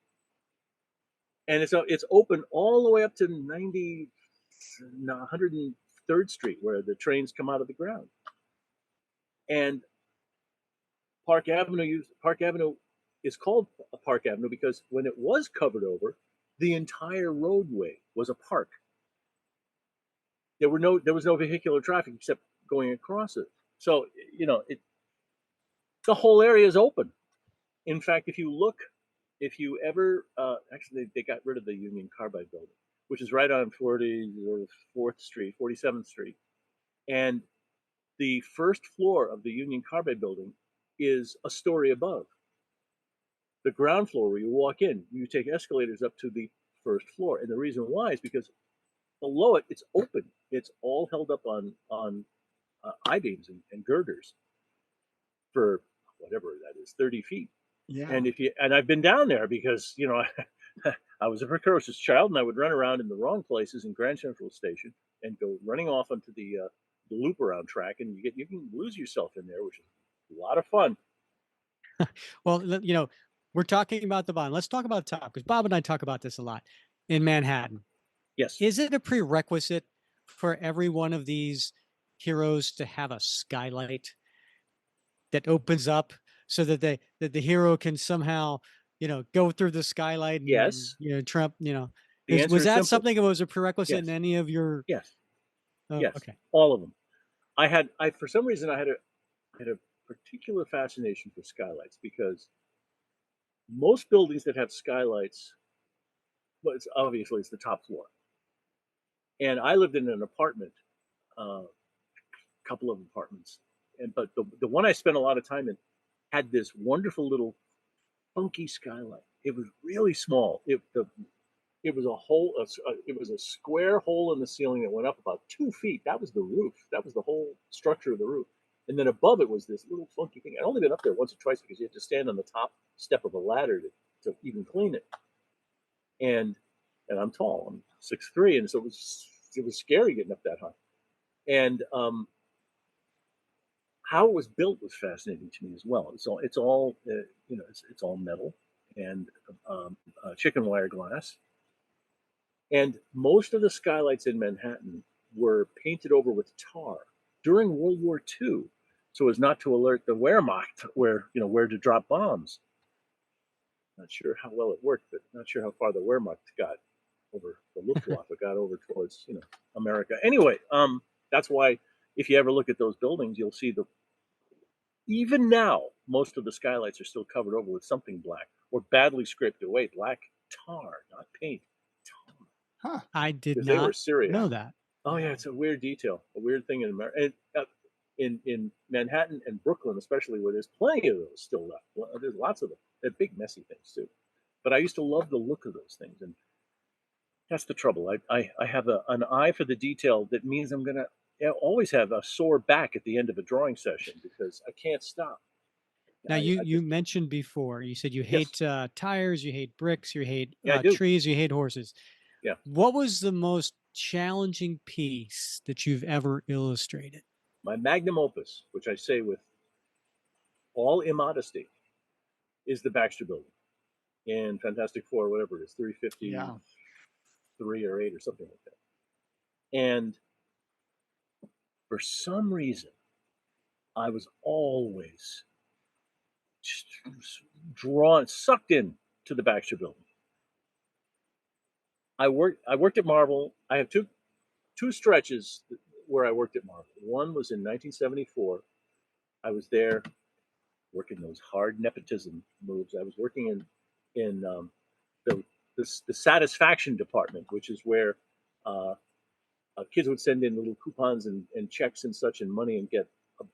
and it's open all the way up to 103rd Street, where the trains come out of the ground. And Park Avenue is called Park Avenue because when it was covered over, the entire roadway was a park. There was no vehicular traffic except going across it. So the whole area is open. In fact, if you ever actually they got rid of the Union Carbide building, which is right on 44th Street, 47th Street, and the first floor of the Union Carbide building is a story above. The ground floor where you walk in, you take escalators up to the first floor, and the reason why is because below it it's open. It's all held up on I-beams and girders for whatever that is, 30 feet. Yeah. And I've been down there because I was a precocious child and I would run around in the wrong places in Grand Central Station and go running off onto the loop around track, and you can lose yourself in there, which is a lot of fun. Well, we're talking about the bottom. Let's talk about the top, because Bob and I talk about this a lot in Manhattan. Yes. Is it a prerequisite for every one of these heroes to have a skylight that opens up so that the hero can somehow, go through the skylight and, Yes. Trump, The answer was is that simple. something that was a prerequisite Yes. in any of your? Yes. Oh, yes. Okay. All of them. For some reason I had a particular fascination for skylights because most buildings that have skylights, well, it's the top floor. And I lived in an apartment, couple of apartments, but the one I spent a lot of time in had this wonderful little funky skylight. It was really small. It was it was a square hole in the ceiling that went up about 2 feet. That was the roof. That was the whole structure of the roof. And then above it was this little funky thing. I'd only been up there once or twice because you had to stand on the top step of a ladder to even clean it. And I'm tall. I'm 6'3", and so it was scary getting up that high. And how it was built was fascinating to me as well. It's all metal and chicken wire glass. And most of the skylights in Manhattan were painted over with tar during World War II, so as not to alert the Wehrmacht where to drop bombs. Not sure how well it worked, but not sure how far the Wehrmacht got over the Luftwaffe got over towards America. Anyway, that's why if you ever look at those buildings, you'll see even now most of the skylights are still covered over with something black or badly scraped away. Black tar, not paint. Huh. I did they were not serious. know that. Oh yeah, it's a weird detail, a weird thing in America, and in Manhattan and Brooklyn, especially, where there's plenty of those still left. Well, there's lots of them. They're big, messy things too. But I used to love the look of those things, and that's the trouble. I have an eye for the detail that means I'm gonna always have a sore back at the end of a drawing session because I can't stop. Now, you mentioned before, you said you hate tires, you hate bricks, you hate trees, you hate horses. Yeah. What was the most challenging piece that you've ever illustrated? My magnum opus, which I say with all immodesty, is the Baxter Building in Fantastic Four, whatever it is, 353 or 8 or something like that. And for some reason, I was always just drawn, sucked in to the Baxter Building. I worked at Marvel. I have two stretches where I worked at Marvel. One was in 1974. I was there working those hard nepotism moves. I was working in the satisfaction department, which is where kids would send in little coupons and checks and such and money and get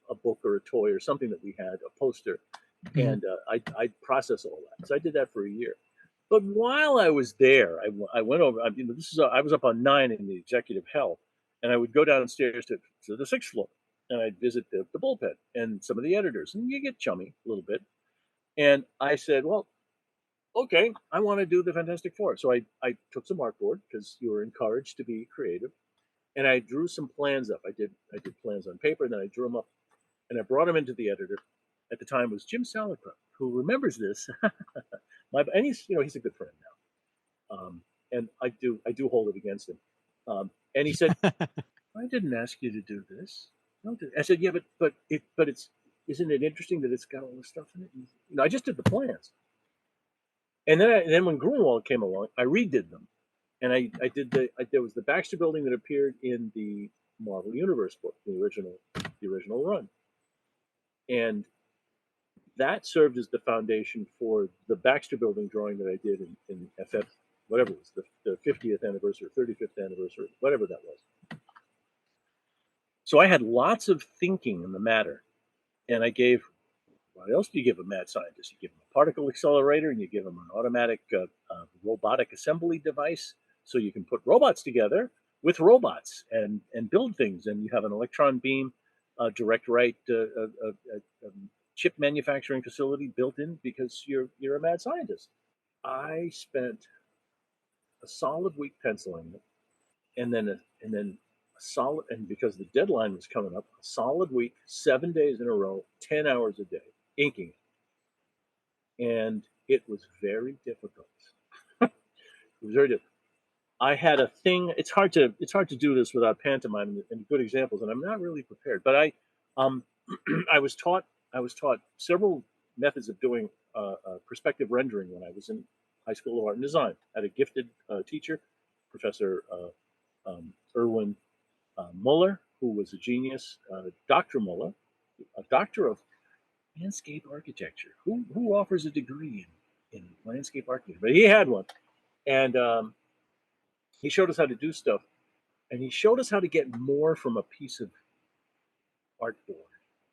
a book or a toy or something that we had, a poster, and I'd process all that. So I did that for a year. But while I was there, I went over. I was up on 9 in the executive hell, and I would go downstairs to the 6th floor, and I'd visit the bullpen and some of the editors, and you get chummy a little bit. And I said, well, okay, I want to do the Fantastic Four. So I took some artboard because you were encouraged to be creative, and I drew some plans up. I did plans on paper, and then I drew them up, and I brought them into the editor. At the time was Jim Salicrup, who remembers this. And he's a good friend now, and I do hold it against him. And he said, "I didn't ask you to do this." I said, "Yeah, but isn't it interesting that it's got all this stuff in it?" I just did the plans, and then when Grunwald came along, I redid them, and I did there was the Baxter Building that appeared in the Marvel Universe book, the original run, and that served as the foundation for the Baxter Building drawing that I did in FF, whatever it was, the 50th anniversary, 35th anniversary, whatever that was. So I had lots of thinking in the matter, and I gave, what else do you give a mad scientist? You give him a particle accelerator, and you give him an automatic robotic assembly device, so you can put robots together with robots and build things, and you have an electron beam, direct write chip manufacturing facility built in because you're a mad scientist. I spent a solid week penciling it, and then a solid, and because the deadline was coming up, a solid week, 7 days in a row, 10 hours a day, inking it, and it was very difficult. It was very difficult. I had a thing. It's hard to do this without pantomime and good examples, and I'm not really prepared. But I was taught several methods of doing perspective rendering when I was in High School of Art and Design. I had a gifted teacher, Professor Erwin Muller, who was a genius. Dr. Muller, a doctor of landscape architecture, who offers a degree in landscape architecture, but he had one, and he showed us how to do stuff, and he showed us how to get more from a piece of artboard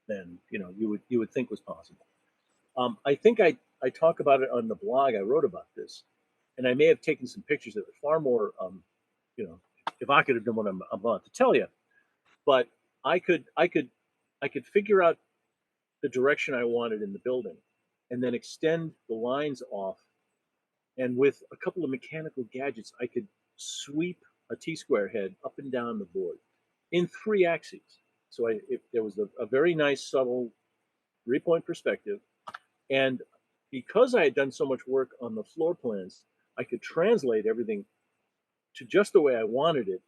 than you would think was possible. I think I talk about it on the blog. I wrote about this, and I may have taken some pictures that were far more evocative than what I'm about to tell you. But I could figure out the direction I wanted in the building, and then extend the lines off, and with a couple of mechanical gadgets, I could sweep a T-square head up and down the board in 3 axes. So there was a very nice subtle 3-point perspective, and because I had done so much work on the floor plans, I could translate everything to just the way I wanted it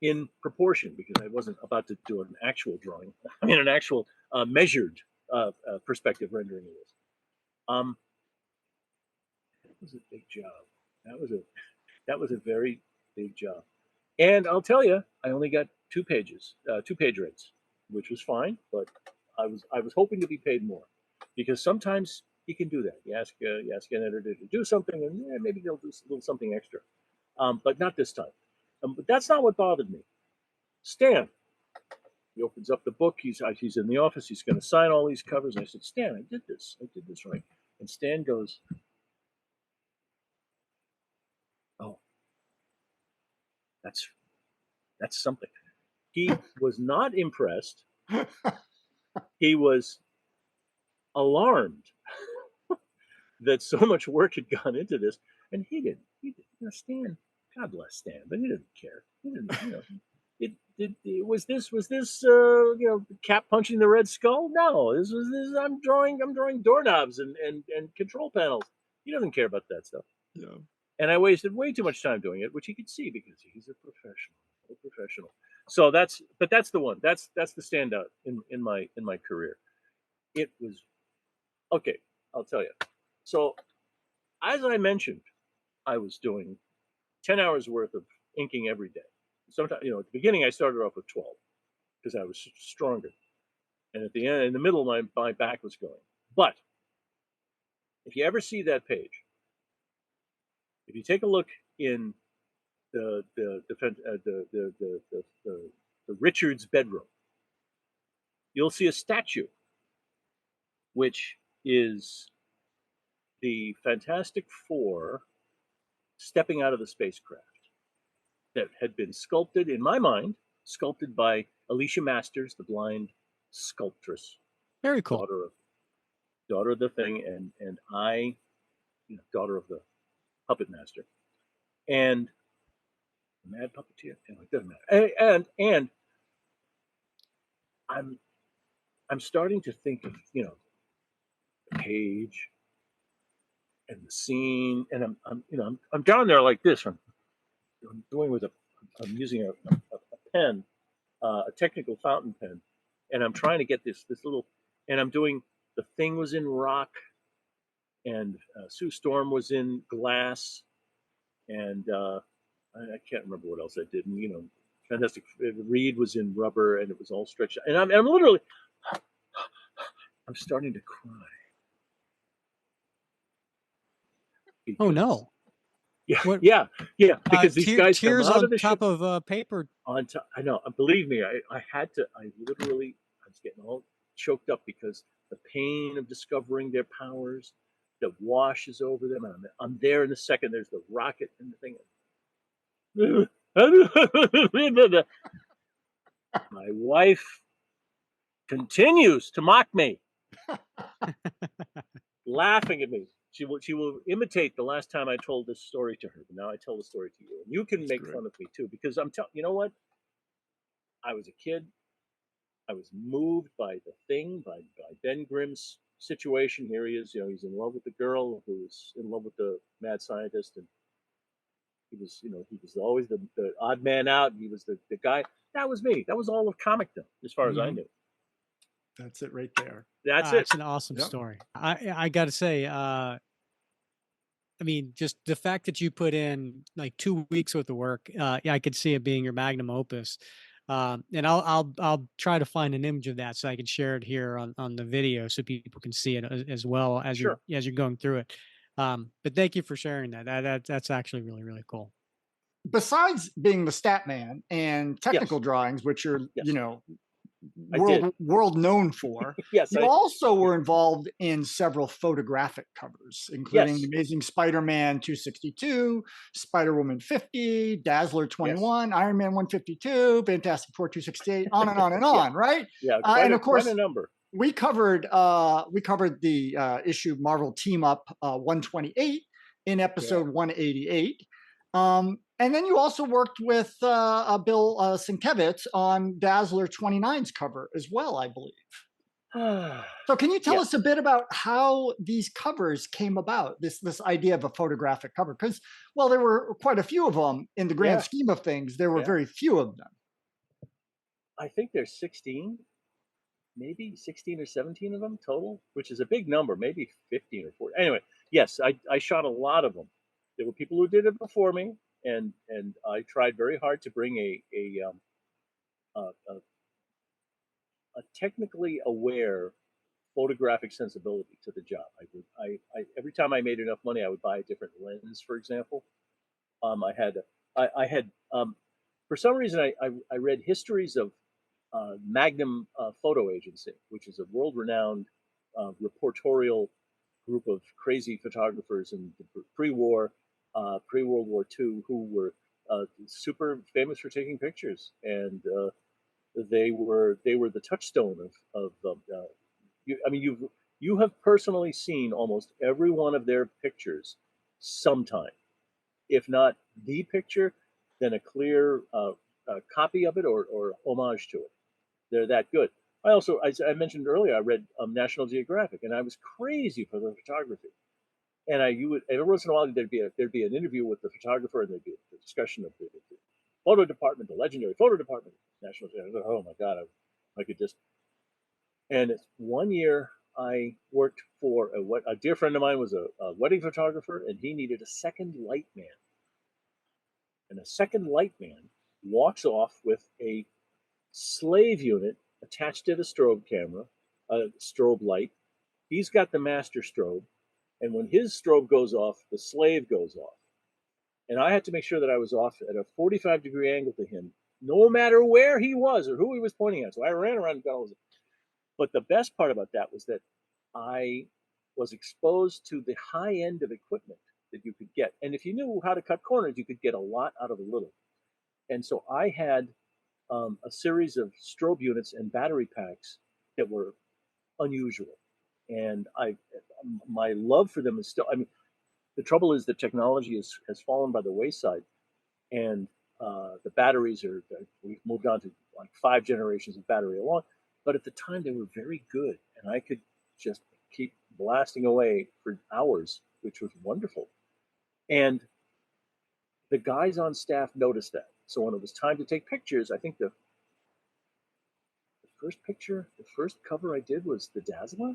in proportion, because I wasn't about to do an actual drawing. I mean, an actual measured perspective rendering of this. That was a big job. That was a very big job. And I'll tell you, I only got 2 page rates, which was fine, but I was hoping to be paid more, because sometimes you can do that. You ask an editor to do something, and maybe they'll do a little something extra, but not this time. But that's not what bothered me. Stan, he opens up the book. He's in the office. He's going to sign all these covers. And I said, Stan, I did this right. And Stan goes, oh, that's something. He was not impressed. He was alarmed that so much work had gone into this, and he didn't. Stan, God bless Stan, but he didn't care. He didn't. Was this Cap punching the Red Skull? No, this. I'm drawing doorknobs and control panels. He doesn't care about that stuff. Yeah. And I wasted way too much time doing it, which he could see because he's a professional. So that's the one. That's the standout in my career. It was okay. I'll tell you. So, as I mentioned, I was doing 10 hours worth of inking every day. Sometimes, at the beginning, I started off with 12 because I was stronger. And at the end, in the middle, my back was going. But if you ever see that page, if you take a look in the Richards bedroom, you'll see a statue, which is the Fantastic Four stepping out of the spacecraft that had been sculpted, in my mind, by Alicia Masters, the blind sculptress. Very cool. Daughter of the Thing, and I, daughter of the puppet master, and mad puppeteer. Anyway, it doesn't matter. And I'm starting to think of the page and the scene, and I'm down there like this. I'm using a pen, a technical fountain pen, and I'm trying to get this little, and I'm doing. The Thing was in rock, and Sue Storm was in glass, and I can't remember what else I did. And Fantastic Reed was in rubber, and it was all stretched. And I'm literally, I'm starting to cry. Because, oh no! Yeah. Because these guys tears come out on of the top of paper. On top, I know. Believe me, I had to. I was getting all choked up because the pain of discovering their powers that washes over them. And I'm there in a second. There's the rocket and the thing. My wife continues to mock me, laughing at me. She will imitate the last time I told this story to her. But now I tell the story to you, and you can make fun of me too, because you know what? I was a kid. I was moved by The Thing, by Ben Grimm's situation. Here he is, he's in love with the girl who was in love with the mad scientist, and he was always the odd man out. He was the guy. That was me. That was all of comicdom, as far as I knew. That's it right there. That's it. It's an awesome story. I got to say, I mean, just the fact that you put in like 2 weeks worth of work, I could see it being your magnum opus. And I'll try to find an image of that so I can share it here on the video so people can see it as well as you're going through it. But thank you for sharing that. That's actually really, really cool. Besides being the stat man and technical drawings, which are world known for, you also were involved in several photographic covers, including Amazing Spider-Man 262, Spider-Woman 50, Dazzler 21, Iron Man 152, Fantastic Four 268, on and on and on, right? Yeah, and of course, quite a number. We covered the issue Marvel Team Up 128 in episode 188. And then you also worked with Bill Sienkiewicz on Dazzler 29's cover as well, I believe. So can you tell us a bit about how these covers came about, this idea of a photographic cover? Because, well, there were quite a few of them in the grand scheme of things. There were very few of them. I think there's 16, maybe 16 or 17 of them total, which is a big number, maybe 15 or 14. Anyway, yes, I shot a lot of them. There were people who did it before me, and I tried very hard to bring a technically aware photographic sensibility to the job. I every time I made enough money, I would buy a different lens, for example. I had for some reason I read histories of Magnum Photo Agency, which is a world-renowned reportorial group of crazy photographers in the pre-World War II, who were super famous for taking pictures, and they were the touchstone of you have personally seen almost every one of their pictures sometime, if not the picture, then a clear copy of it or homage to it. They're that good. I also, as I mentioned earlier, I read National Geographic, and I was crazy for the photography. And you would every once in a while there'd be an interview with the photographer, and there'd be a discussion of the photo department, the legendary photo department, National Geographic. Oh my God, I could just. And one year I worked for a dear friend of mine was a wedding photographer, and he needed a second light man. And a second light man walks off with a slave unit attached to the strobe camera, a strobe light. He's got the master strobe, and when his strobe goes off, the slave goes off. And I had to make sure that I was off at a 45-degree angle to him, no matter where he was or who he was pointing at. So I ran around and got all this. But the best part about that was that I was exposed to the high end of equipment that you could get. And if you knew how to cut corners, you could get a lot out of a little. And so I had a series of strobe units and battery packs that were unusual. And my love for them is still, I mean, the trouble is that technology has fallen by the wayside, and the batteries we've moved on to like 5 generations of battery along. But at the time, they were very good, and I could just keep blasting away for hours, which was wonderful. And the guys on staff noticed that. So when it was time to take pictures, I think the first cover I did was the Dazzler.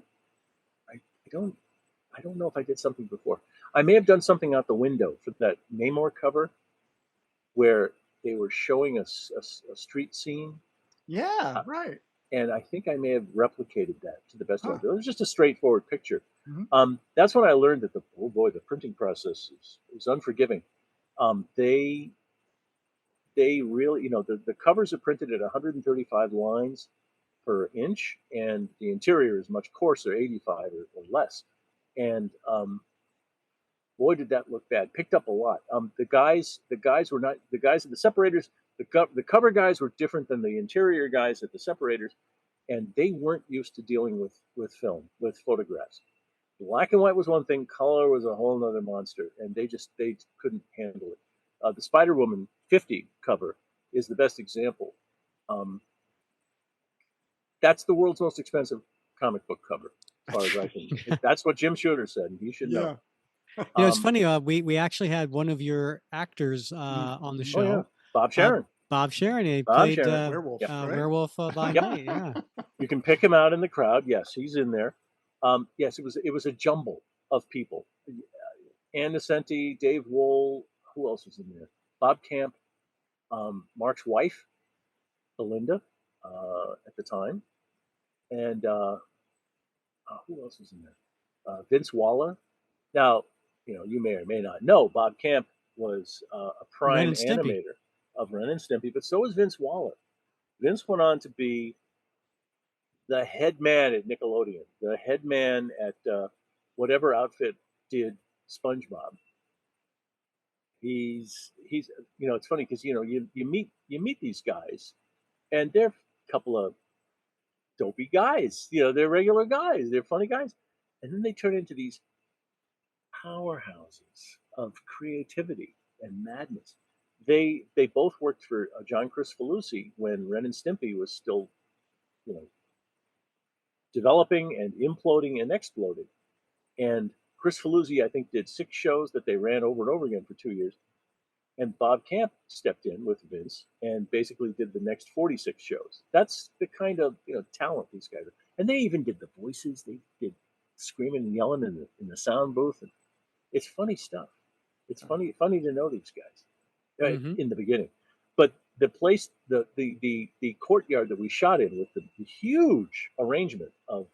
I don't know if I did something before. I may have done something out the window for that Namor cover, where they were showing a street scene. Yeah, right. And I think I may have replicated that to the best of my ability. It was just a straightforward picture. That's when I learned that the printing process is unforgiving. They really, the covers are printed at 135 lines per inch, and the interior is much coarser, 85 or less. And boy, did that look bad. Picked up a lot. The guys at the separators. The cover guys were different than the interior guys at the separators, and they weren't used to dealing with film, with photographs. Black and white was one thing, color was a whole other monster, and they couldn't handle it. The Spider-Woman 50 cover is the best example. That's the world's most expensive comic book cover, as far as I can. That's what Jim Shooter said, and he should know. It's funny. We actually had one of your actors on the show. Oh, yeah. Bob Sharon. Bob Sharon. He played Werewolf, Werewolf by Night. Yeah. You can pick him out in the crowd. Yes, he's in there. Yes, it was a jumble of people. Ann Nesenti, Dave Wohl. Who else was in there? Bob Camp, Mark's wife, Belinda, at the time, and who else was in there? Vince Waller. Now, you may or may not know, Bob Camp was a prime animator of Ren and Stimpy, but so was Vince Waller. Vince went on to be the head man at Nickelodeon, the head man at whatever outfit did SpongeBob. He's it's funny because you meet these guys, and they're a couple of dopey guys. They're regular guys. They're funny guys, and then they turn into these powerhouses of creativity and madness. They both worked for John Kricfalusi when Ren and Stimpy was still, developing and imploding and exploding. And Kricfalusi, I think, did 6 shows that they ran over and over again for 2 years. And Bob Camp stepped in with Vince and basically did the next 46 shows. That's the kind of talent these guys are. And they even did the voices. They did screaming and yelling in the sound booth. And it's funny stuff. It's funny to know these guys in the beginning. But the place, the courtyard that we shot in with the huge arrangement of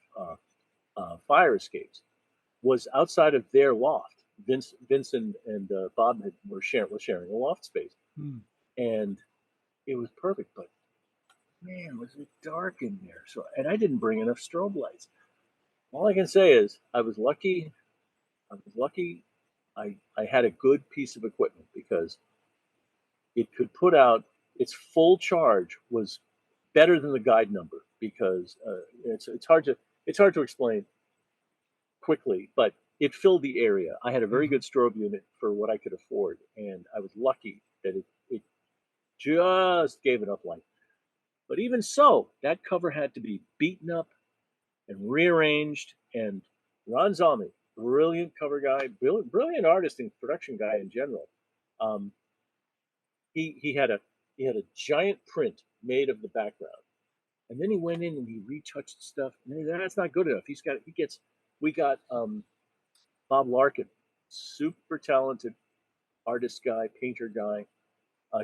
fire escapes was outside of their loft. Vince and Bob were sharing a loft space, and it was perfect. But man, was it dark in there? So, and I didn't bring enough strobe lights. All I can say is I was lucky. I had a good piece of equipment because it could put out its full charge was better than the guide number because it's hard to explain quickly, but it filled the area. I had a very good strobe unit for what I could afford, and I was lucky that it just gave it up life. But even so, that cover had to be beaten up and rearranged. And Ron Zalmi, brilliant cover guy, brilliant artist and production guy in general. He had a giant print made of the background, and then he went in and he retouched stuff. And that's not good enough. We got Bob Larkin, super talented artist guy, painter guy,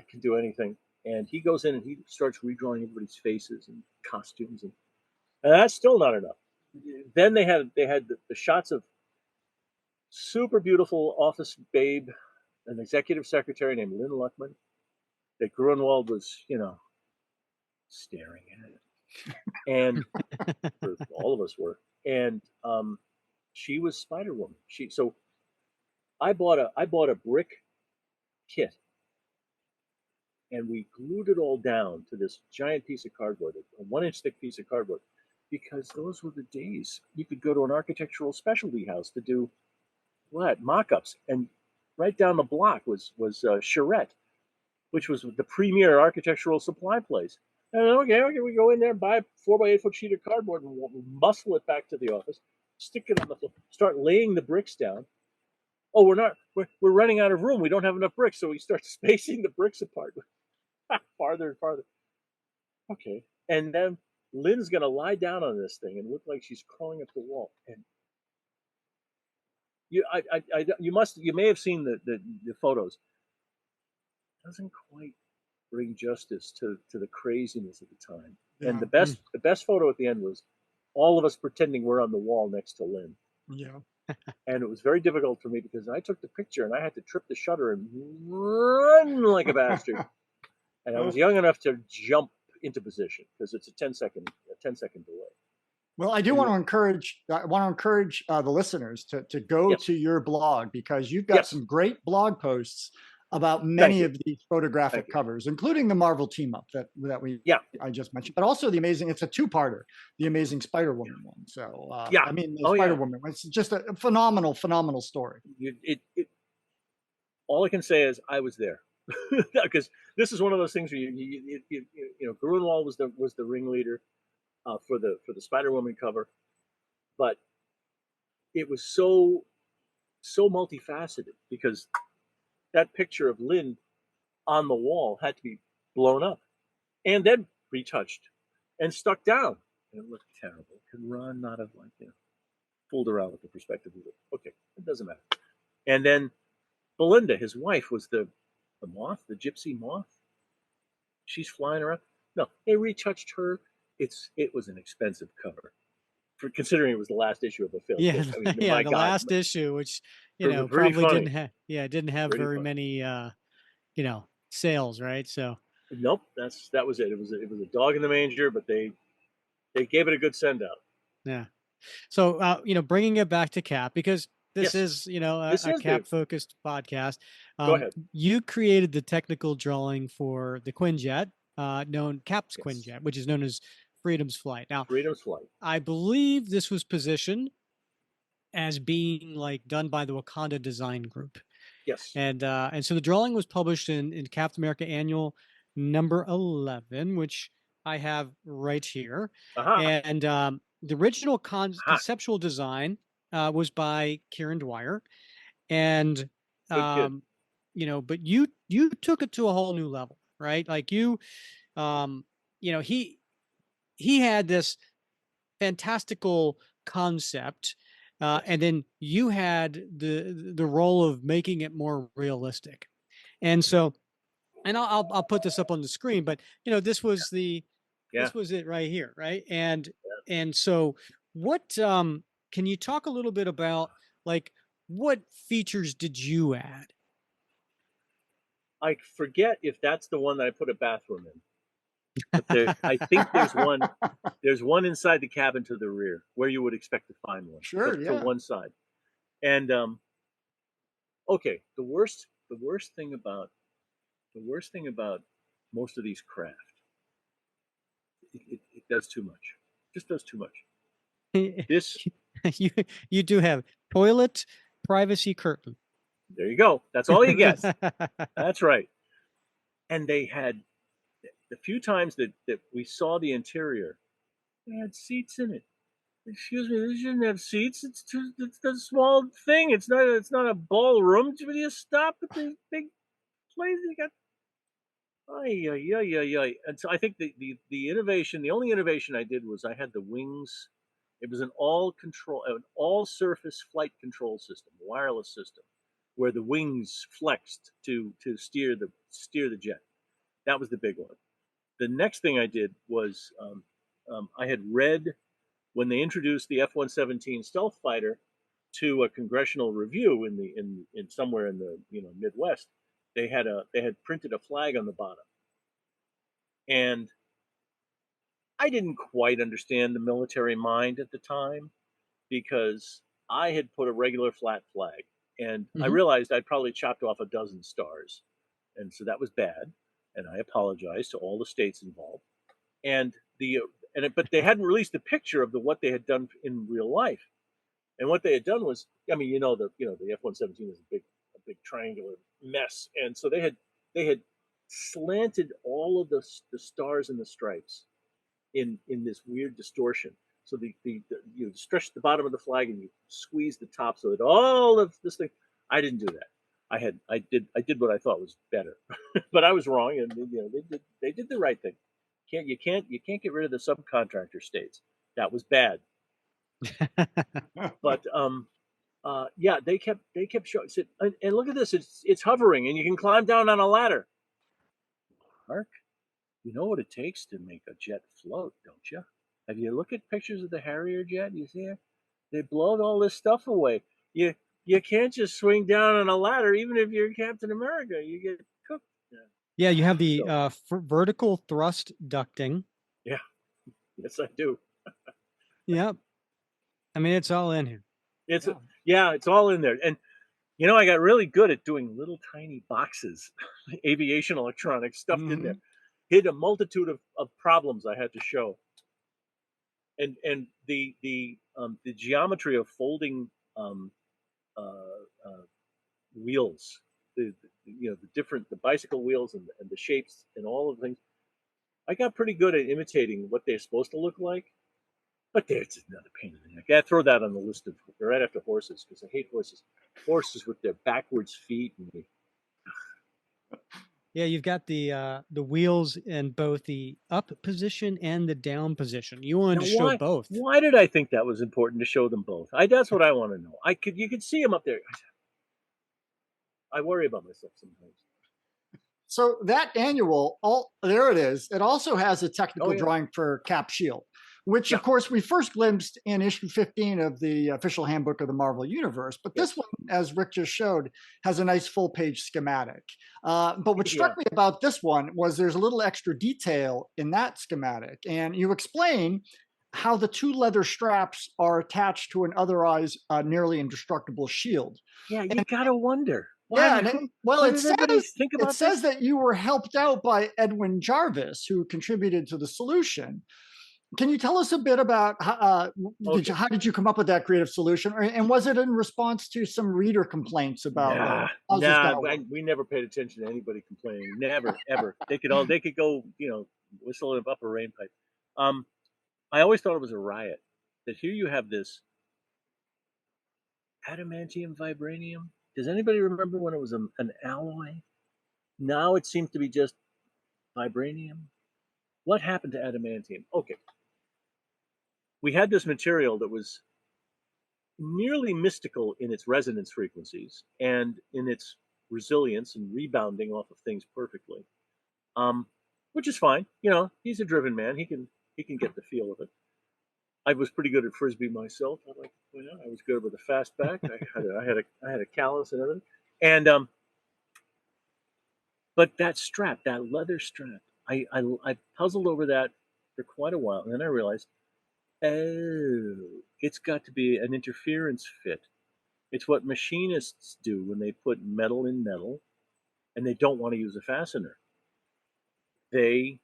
can do anything. And he goes in and he starts redrawing everybody's faces and costumes, and that's still not enough. Then they had the shots of super beautiful office babe, an executive secretary named Lynn Luckman, that Grunwald was, staring at. And all of us were. And she was Spider-Woman. So I bought a brick kit, and we glued it all down to this giant piece of cardboard, a 1-inch thick piece of cardboard, because those were the days you could go to an architectural specialty house to do mock-ups. And right down the block was Charette, which was the premier architectural supply place. And okay, we go in there, buy a 4x8 foot sheet of cardboard, and we'll muscle it back to the office, stick it on the floor, start laying the bricks down. Oh, we're running out of room. We don't have enough bricks, so we start spacing the bricks apart farther and farther. Okay, and then Lynn's gonna lie down on this thing and look like she's crawling up the wall. And you may have seen the photos. It doesn't quite bring justice to the craziness of the time. Yeah. And the best photo at the end was all of us pretending we're on the wall next to Lynn. Yeah. And it was very difficult for me because I took the picture and I had to trip the shutter and run like a bastard. And I was young enough to jump into position because it's a 10-second delay. Well, I do want to encourage the listeners to go to your blog, because you've got some great blog posts about many of these photographic covers, including the Marvel team up that I just mentioned, but also it's a two-parter, the Amazing Spider-Woman one. So Spider-Woman, it's just a phenomenal story. All I can say is I was there, because this is one of those things where Grunwald was the ringleader for the Spider-Woman cover, but it was so multifaceted because that picture of Lynn on the wall had to be blown up and then retouched and stuck down. And it looked terrible. Could Ron not have fooled around with the perspective of it? Okay, it doesn't matter. And then Belinda, his wife, was the moth, the gypsy moth. She's flying around. No, they retouched her. It was an expensive cover, considering it was the last issue of the film. Yeah, the last issue, which probably didn't have very many sales, right? So nope, that was it. It was a dog in the manger, but they gave it a good send out. Yeah. So bringing it back to Cap, because this is a Cap focused podcast. Go ahead. You created the technical drawing for the Quinjet, Cap's Quinjet, which is known as Freedom's Flight. Now, Freedom's Flight. I believe this was positioned as being done by the Wakanda Design Group. Yes. And so the drawing was published in Captain America Annual number 11, which I have right here. And the original conceptual design was by Kieran Dwyer, and but you took it to a whole new level, right? He had this fantastical concept, and then you had the role of making it more realistic. And so, and I'll put this up on the screen, but this was this was it right here, right? And so what can you talk a little bit about what features did you add? I forget if that's the one that I put a bathroom in. But I think there's one inside the cabin to the rear where you would expect to find one. Sure, to one side. And okay, the worst thing about most of these craft, it does too much. It just does too much. This you do have toilet privacy curtain. There you go. That's all you get. That's right. And they had the few times that we saw the interior, it had seats in it. Excuse me, this shouldn't have seats. It's a small thing. It's not a ballroom. Will you stop at the big place? You got ay, ay, ay, ay, ay. And so I think the innovation, the only innovation I did was I had the wings. It was an all surface flight control system, wireless system, where the wings flexed to steer the jet. That was the big one. The next thing I did was I had read when they introduced the F-117 stealth fighter to a congressional review in somewhere in the Midwest. They had printed a flag on the bottom, and I didn't quite understand the military mind at the time because I had put a regular flat flag, and I realized I'd probably chopped off a dozen stars, and so that was bad, and I apologized to all the states involved, and but they hadn't released a picture of what they had done in real life, and what they had done was, I mean, the F-117 is a big triangular mess, and so they had slanted all of the stars and the stripes in this weird distortion. So you stretch the bottom of the flag and you squeeze the top so that all of this thing. I didn't do that. I did what I thought was better, but I was wrong, and they did the right thing. You can't get rid of the subcontractor states. That was bad. But yeah, they kept showing. And look at this. It's hovering, and you can climb down on a ladder. Mark, you know what it takes to make a jet float, don't you? Have you looked at pictures of the Harrier jet? You see it? They blow all this stuff away. You can't just swing down on a ladder, even if you're Captain America. You get cooked. Yeah, you have the vertical thrust ducting. Yeah, yes, I do. Yep. I mean, it's all in here. It's all in there. And I got really good at doing little tiny boxes, aviation electronics stuffed in there. Hid a multitude of problems I had to show. And the geometry of folding wheels, the bicycle wheels and the shapes and all of the things. I got pretty good at imitating what they're supposed to look like, but it's another pain in the neck. I throw that on the list of right after horses because I hate horses. Horses with their backwards feet. Yeah, you've got the wheels in both the up position and the down position. You wanted to show both. Why did I think that was important to show them both? That's what I want to know. You could see them up there. I worry about myself sometimes. So that annual, there it is. It also has a technical drawing for Cap Shield, which of course we first glimpsed in issue 15 of the official handbook of the Marvel Universe. But this one, as Rick just showed, has a nice full page schematic. But what struck me about this one was there's a little extra detail in that schematic. And you explain how the two leather straps are attached to an otherwise nearly indestructible shield. Yeah, you gotta wonder. It says that you were helped out by Edwin Jarvis, who contributed to the solution. Can you tell us a bit about how did you come up with that creative solution, and was it in response to some reader complaints about? We never paid attention to anybody complaining. Never, ever. They could go, whistle up a rain pipe. I always thought it was a riot. That here you have this adamantium vibranium. Does anybody remember when it was an alloy? Now it seems to be just vibranium. What happened to adamantium? Okay. We had this material that was nearly mystical in its resonance frequencies and in its resilience and rebounding off of things perfectly, which is fine. He's a driven man. He can get the feel of it. I was pretty good at frisbee myself. I'd like to point out I was good with a fast back. I had a callus and everything. And but that strap, that leather strap, I puzzled over that for quite a while, and then I realized, it's got to be an interference fit. It's what machinists do when they put metal in metal, and they don't want to use a fastener. They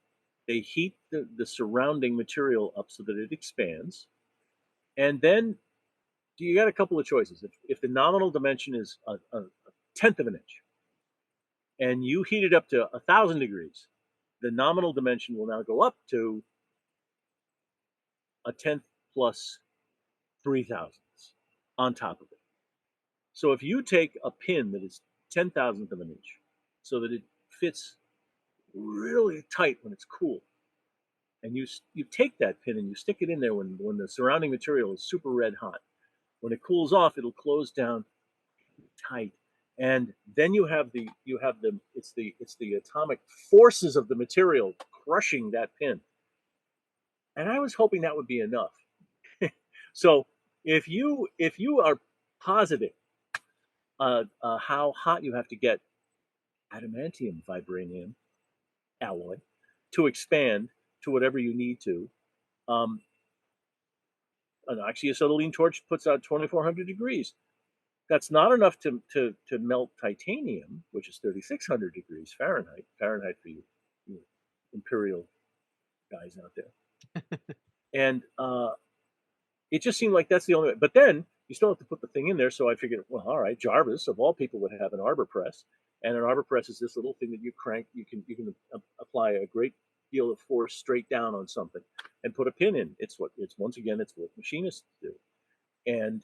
heat the surrounding material up so that it expands, and then you got a couple of choices. If the nominal dimension is a tenth of an inch, and you heat it up to 1,000 degrees, the nominal dimension will now go up to a tenth plus 3 thousandths on top of it. So if you take a pin that is 10,000th of an inch so that it fits really tight when it's cool, and you take that pin and you stick it in there when the surrounding material is super red hot. When it cools off, it'll close down tight, and then you have the it's the atomic forces of the material crushing that pin. And I was hoping that would be enough. So if you are positive how hot you have to get adamantium vibranium alloy to expand to whatever you need to, an oxyacetylene torch puts out 2400 degrees. That's not enough to melt titanium, which is 3600 degrees Fahrenheit. Fahrenheit for you imperial guys out there. And it just seemed like that's the only way. But then you still have to put the thing in there. So I figured, well, all right, Jarvis, of all people, would have an arbor press. And an arbor press is this little thing that you crank. You can apply a great deal of force straight down on something and put a pin in. It's what machinists do. And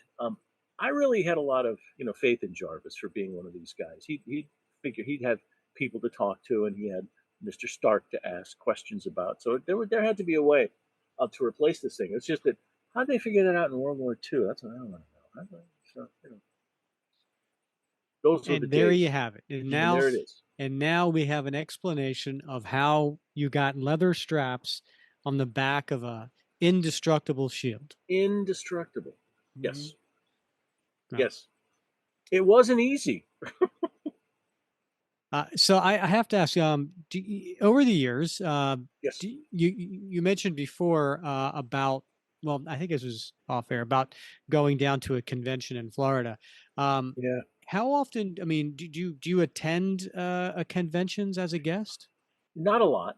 I really had a lot of faith in Jarvis for being one of these guys. He'd figure he'd have people to talk to, and he had Mr. Stark to ask questions about. So there had to be a way to replace this thing. It's just that how'd they figure that out in World War II? That's what I want to know. So, those were the days. There you have it. And now there it is. And now we have an explanation of how you got leather straps on the back of a indestructible shield. Indestructible. Yes. Right. Yes. It wasn't easy. So I have to ask, over the years, yes, you mentioned before about, well, I think this was off air, about going down to a convention in Florida. Yeah. How often? I mean, do you attend conventions as a guest? Not a lot.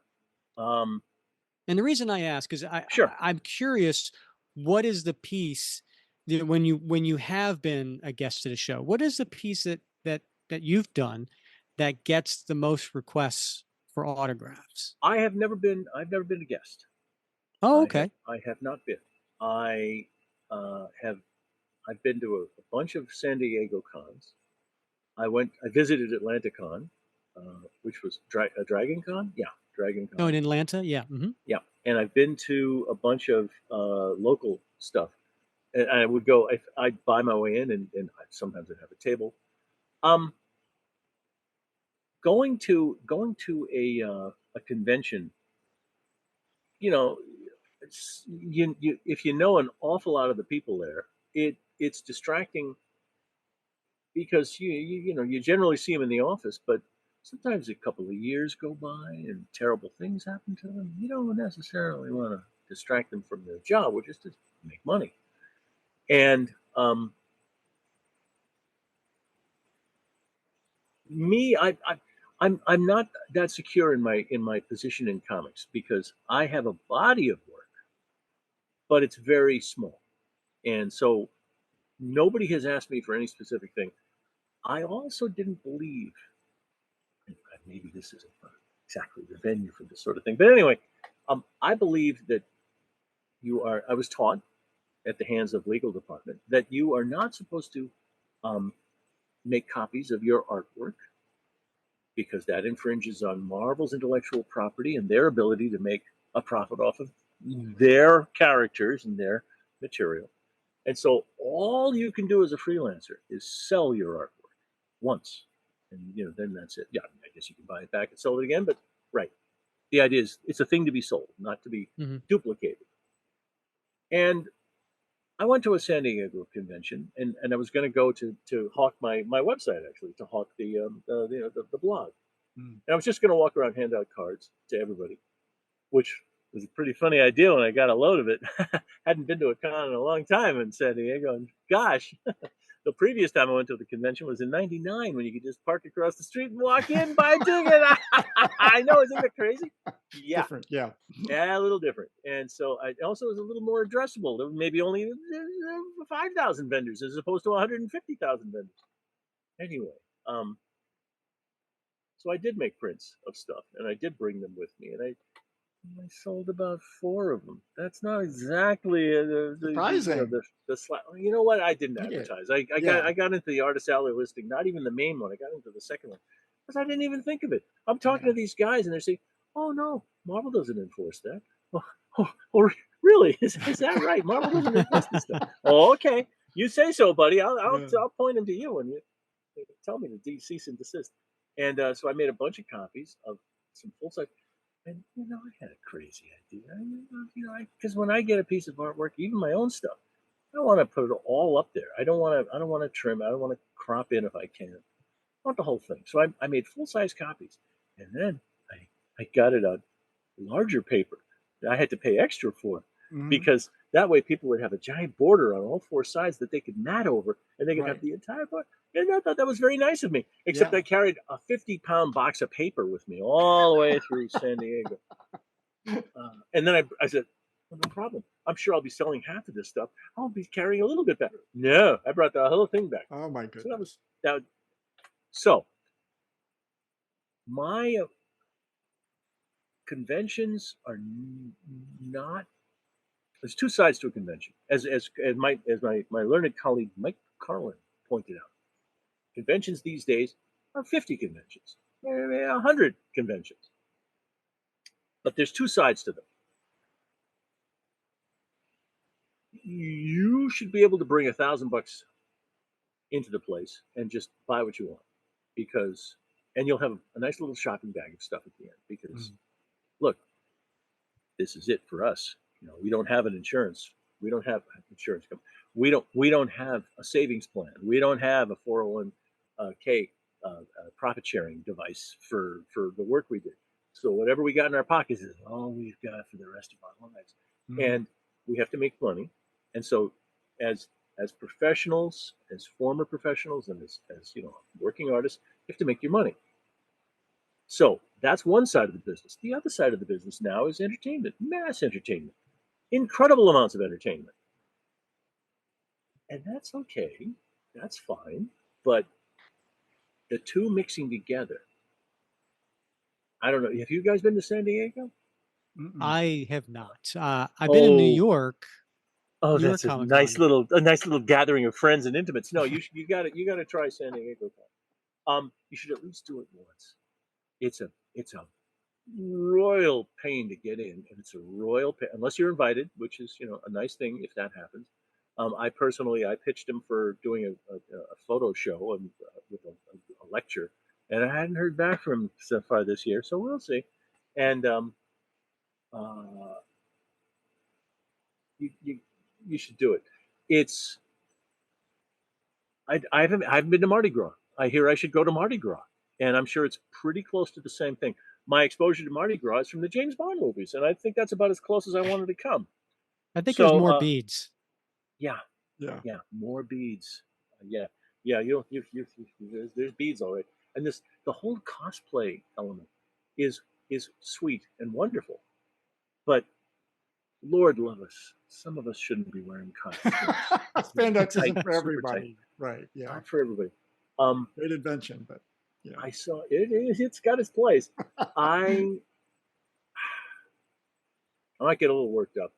And the reason I ask is I'm curious. What is the piece that when you have been a guest at a show? What is the piece that you've done that gets the most requests for autographs? I've never been a guest. Oh, okay. I have not been. I've been to a bunch of San Diego cons. I visited AtlantaCon, which was a Dragon Con. Yeah, Dragon Con. Oh, in Atlanta, yeah. Mm-hmm. Yeah, and I've been to a bunch of local stuff. And I would go. I'd buy my way in, and sometimes I'd have a table. Going to a convention, if you know an awful lot of the people there, it's distracting because you generally see them in the office, but sometimes a couple of years go by and terrible things happen to them. You don't necessarily want to distract them from their job, which is to make money. And me, I'm not that secure in my position in comics because I have a body of work, but it's very small, and so nobody has asked me for any specific thing. I also didn't believe, maybe this isn't exactly the venue for this sort of thing, but anyway, I believe that I was taught at the hands of legal department that you are not supposed to make copies of your artwork because that infringes on Marvel's intellectual property and their ability to make a profit off of their characters and their material. And so all you can do as a freelancer is sell your artwork once. And then that's it. Yeah, I guess you can buy it back and sell it again, but right. The idea is it's a thing to be sold, not to be duplicated. And I went to a San Diego convention, and I was going to go to hawk my website, actually, to hawk the blog. And I was just going to walk around, hand out cards to everybody, which was a pretty funny idea when I got a load of it. Hadn't been to a con in a long time in San Diego, and gosh, the previous time I went to the convention was in '99 when you could just park across the street and walk in, buy a ticket. I know, isn't that crazy? Yeah. Different, yeah. Yeah, a little different. And so I also was a little more addressable. There were maybe only 5,000 vendors as opposed to 150,000 vendors. Anyway, So I did make prints of stuff, and I did bring them with me, and I sold about 4 of them. That's not exactly Surprising. You know what? I didn't You did. advertise. I got into the artist alley listing, not even the main one. I got into the second one because I didn't even think of it. I'm talking to these guys, and they're saying, "Oh no, Marvel doesn't enforce that." Oh, really? Is that right? Marvel doesn't enforce this stuff. Oh, okay. You say so, buddy. I'll point them to you, and you tell me to cease and desist. And so I made a bunch of copies of some full size. And I had a crazy idea. Because when I get a piece of artwork, even my own stuff, I don't want to put it all up there. I don't want to trim. I don't want to crop in if I can. I want the whole thing. So I made full size copies, and then I got it on larger paper that I had to pay extra for, because that way people would have a giant border on all 4 sides that they could mat over, and they could have the entire book. And I thought that was very nice of me, except I carried a 50-pound box of paper with me all the way through San Diego. And then I said, well, no problem. I'm sure I'll be selling half of this stuff. I'll be carrying a little bit back. No, I brought the whole thing back. Oh my goodness. So my conventions are not. There's 2 sides to a convention, as my learned colleague Mike Carlin pointed out. Conventions these days are 50 conventions, 100 conventions, but there's 2 sides to them. You should be able to bring $1,000 into the place and just buy what you want, and you'll have a nice little shopping bag of stuff at the end. Because look, this is it for us. We don't have an insurance. We don't have insurance company. We don't have a savings plan. We don't have a 401k profit sharing device for the work we did. So whatever we got in our pockets is all we've got for the rest of our lives. And we have to make money. And so as professionals, as former professionals, and as working artists, you have to make your money. So that's one side of the business. The other side of the business now is entertainment, mass entertainment, incredible amounts of entertainment. And that's okay. That's fine. But the two mixing together, I don't know. Have you guys been to San Diego? I have not. I've been in New York. Oh, that's a nice little gathering of friends and intimates. No, you got to try San Diego. You should at least do it once. It's a royal pain to get in, and it's a royal pain unless you're invited, which is a nice thing if that happens. I pitched him for doing a photo show and with a lecture, and I hadn't heard back from him so far this year, so we'll see. And you should do it. It's I haven't been to Mardi Gras. I hear I should go to Mardi Gras, and I'm sure it's pretty close to the same thing. My exposure to Mardi Gras is from the James Bond movies, and I think that's about as close as I wanted to come. I think there's more beads. Yeah, more beads. There's beads already, and the whole cosplay element is sweet and wonderful, but Lord love us, some of us shouldn't be wearing costumes. Spandex isn't for everybody, right? Yeah, not for everybody. Great invention, but I saw it. It's got its place. I might get a little worked up,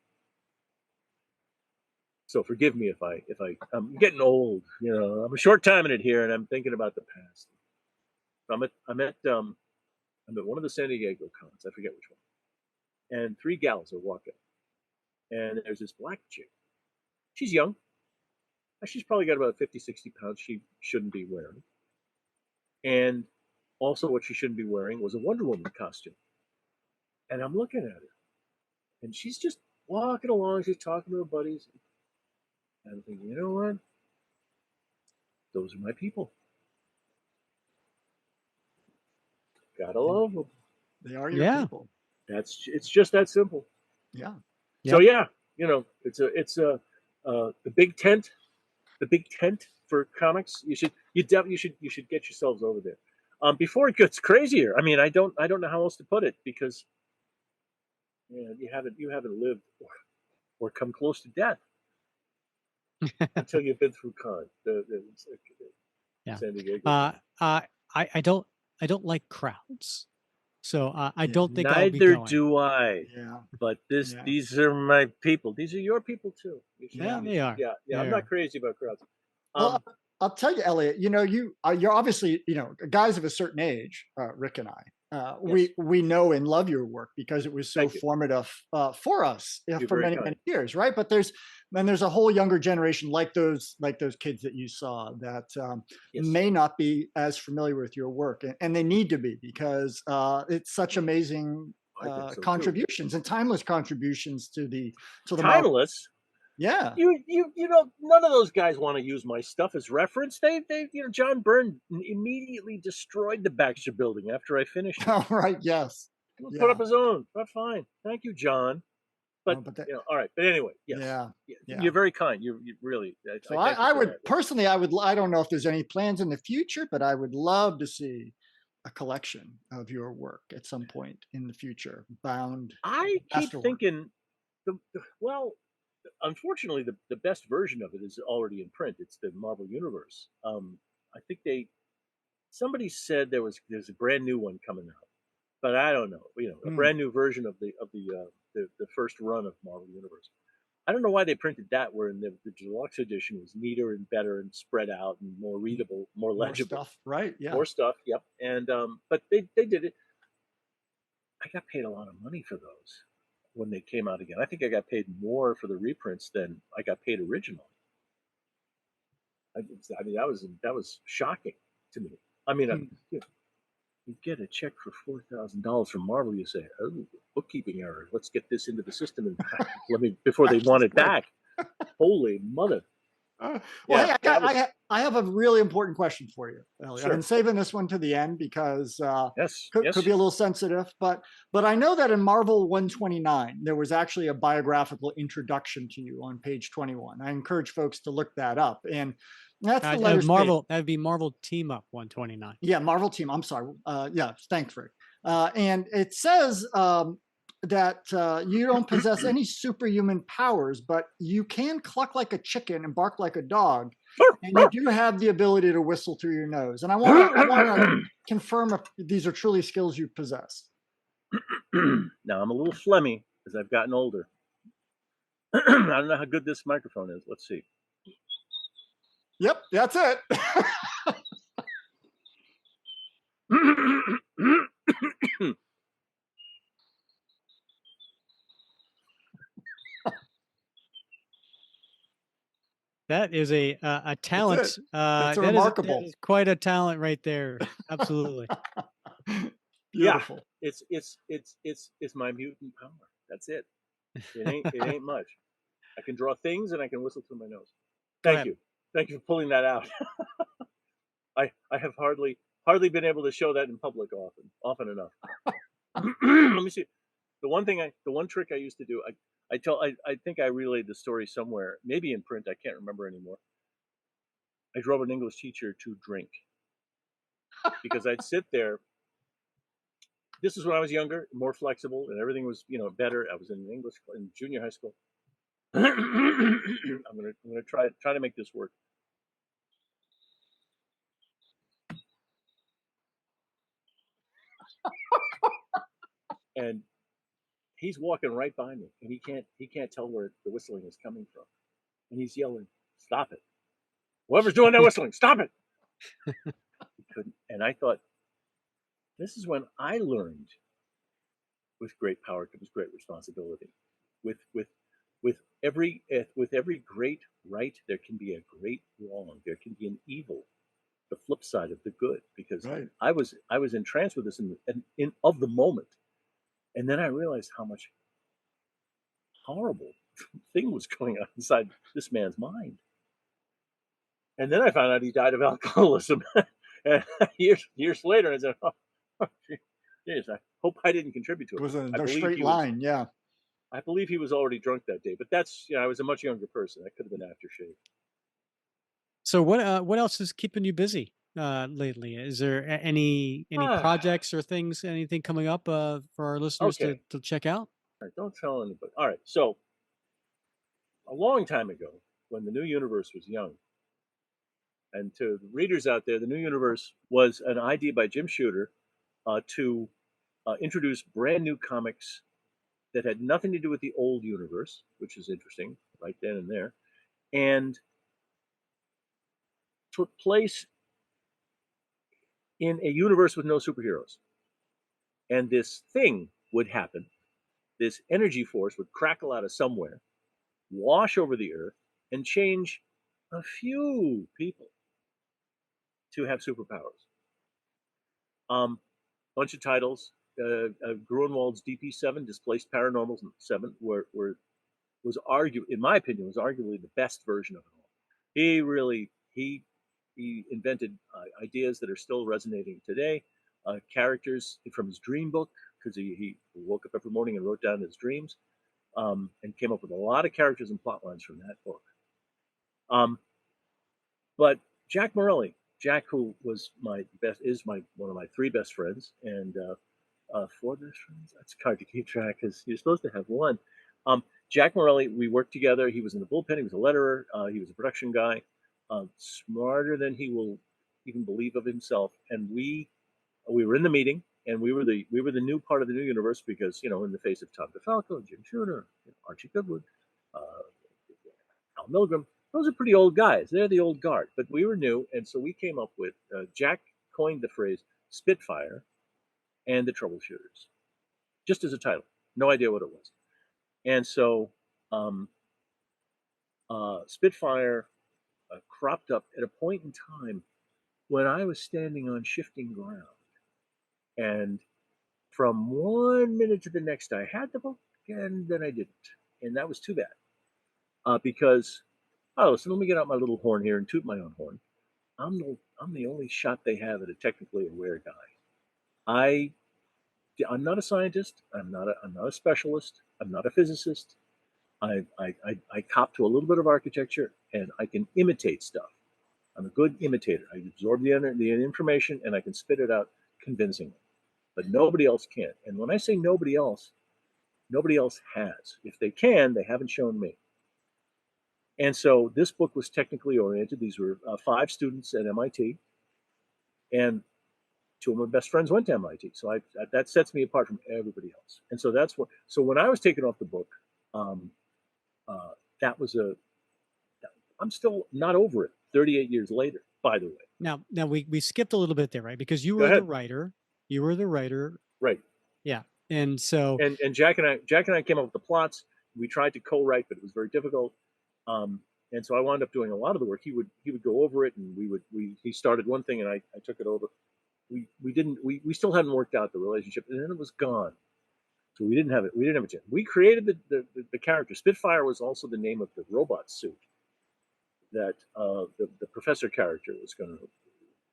so forgive me if I'm getting old. I'm a short time in it here, and I'm thinking about the past. I'm at one of the San Diego cons. I forget which one, and 3 gals are walking, and there's this black chick. She's young. She's probably got about 50, 60 pounds she shouldn't be wearing. And also what she shouldn't be wearing was a Wonder Woman costume. And I'm looking at her, and she's just walking along. She's talking to her buddies. And I'm thinking, you know what? Those are my people. Gotta love them. They are your people. It's just that simple. Yeah. So it's the big tent for comics. You should get yourselves over there. Before it gets crazier. I mean, I don't know how else to put it, because you haven't lived or come close to death until you've been through con. San Diego. I I don't like crowds. So I don't think I'll be Neither going. do I. Yeah. But these are my people. These are your people too. Yeah, they are. Yeah. I'm not crazy about crowds. Well, I'll tell you, Eliot. You're obviously guys of a certain age, Rick and I. Yes. We know and love your work because it was so formative for us for many years, right? But there's a whole younger generation like those kids that you saw that may not be as familiar with your work, and they need to be, because it's such amazing contributions and timeless contributions to the timeless. Yeah. You none of those guys want to use my stuff as reference. They John Byrne immediately destroyed the Baxter Building after I finished it. Oh, right. Yes. Put up his own. That's fine. Thank you, John. But, all right. But anyway, yes. Yeah. You're very kind. You really. So I would personally, I don't know if there's any plans in the future, but I would love to see a collection of your work at some point in the future, bound. I keep thinking, unfortunately, the best version of it is already in print. It's the Marvel Universe. I think somebody said there's a brand new one coming out, but I don't know. A brand new version of the first run of Marvel Universe. I don't know why they printed that, where in the deluxe edition was neater and better and spread out and more readable, more legible. More stuff, right? Yeah. More stuff. Yep. And but they did it. I got paid a lot of money for those when they came out again. I think I got paid more for the reprints than I got paid originally. I mean, that was shocking to me. I mean, you get a check for $4,000 from Marvel. You say, "Oh, bookkeeping error. Let's get this into the system and before they want it back." Holy mother! Hey, I have a really important question for you, Eliot. Sure. I've been saving this one to the end because could be a little sensitive, but I know that in Marvel 129 there was actually a biographical introduction to you on page 21. I encourage folks to look that up, and that's the letters Marvel. That'd be Marvel Team Up 129. Yeah, Marvel Team. I'm sorry. Thanks, Rick. And it says that you don't possess any superhuman powers, but you can cluck like a chicken and bark like a dog, and you do have the ability to whistle through your nose. And I want to confirm if these are truly skills you possess. Now, I'm a little phlegmy as I've gotten older. I don't know how good this microphone is. Let's see. Yep, that's it. That is a talent. It's remarkable. That is quite a talent right there. Absolutely. Beautiful. Yeah, it's my mutant power. That's it. It ain't much. I can draw things and I can whistle through my nose. Thank you for pulling that out. I have hardly been able to show that in public often enough. Let me see. The one trick I used to do, I think I relayed the story somewhere, maybe in print, I can't remember anymore. I drove an English teacher to drink because I'd sit there. This is when I was younger, more flexible, and everything was, better. I was in junior high school. I'm gonna try to make this work. And he's walking right by me, and he can't tell where the whistling is coming from, and he's yelling, "Stop it! Whoever's doing that whistling, stop it!" He couldn't, and I thought, this is when I learned, with great power comes great responsibility. With every great right, there can be a great wrong. There can be an evil, the flip side of the good. Because I was entranced with this in of the moment. And then I realized how much horrible thing was going on inside this man's mind. And then I found out he died of alcoholism. And years later, I said, "Oh, geez, I hope I didn't contribute to it." It was no straight line, yeah. I believe he was already drunk that day, but that's I was a much younger person. That could have been aftershave. So what else is keeping you busy lately? Is there any projects or things, anything coming up for our listeners to check out? All right, don't tell anybody. All right, so a long time ago, when the new universe was young, And to the readers out there, the New Universe was an idea by Jim Shooter to introduce brand new comics that had nothing to do with the old universe, which is interesting right then and there, and took place in a universe with no superheroes. And this thing would happen. This energy force would crackle out of somewhere, wash over the earth, and change a few people to have superpowers. Bunch of titles. Gruenwald's DP7, Displaced Paranormals 7, was in my opinion, was arguably the best version of it all. He really he invented ideas that are still resonating today. Characters from his dream book, because he woke up every morning and wrote down his dreams, and came up with a lot of characters and plot lines from that book. But Jack Morelli, who was one of my 3 best friends, and 4 best friends. That's hard to keep track because you're supposed to have one. Jack Morelli, we worked together. He was in the Bullpen. He was a letterer. He was a production guy, smarter than he will even believe of himself. And we were in the meeting, and we were the new part of the New Universe because, in the face of Tom DeFalco, Jim Shooter, Archie Goodwood, Al Milgram, those are pretty old guys. They're the old guard, but we were new, and so we came up with Jack coined the phrase Spitfire and the Troubleshooters, just as a title. No idea what it was. And so Spitfire cropped up at a point in time when I was standing on shifting ground. And from one minute to the next, I had the book, and then I didn't. And that was too bad. Because, so let me get out my little horn here and toot my own horn. I'm the only shot they have at a technically aware guy. I'm not a scientist. I'm not a specialist. I'm not a physicist. I cop to a little bit of architecture, and I can imitate stuff. I'm a good imitator. I absorb the information, and I can spit it out convincingly. But nobody else can. And when I say nobody else has. If they can, they haven't shown me. And so this book was technically oriented. These were 5 students at MIT, and 2 of my best friends went to MIT. So that sets me apart from everybody else. And so that's what. So when I was taken off the book, that was I'm still not over it. 38 years later, by the way. Now we skipped a little bit there, right? Because you were the writer. You were the writer, right? Yeah, and so and Jack and I came up with the plots. We tried to co-write, but it was very difficult. And so I wound up doing a lot of the work. He would go over it, and he started one thing, and I took it over. We still hadn't worked out the relationship, and then it was gone. So we didn't have it. We didn't have a chance. We created the character. Spitfire was also the name of the robot suit that the professor character was going to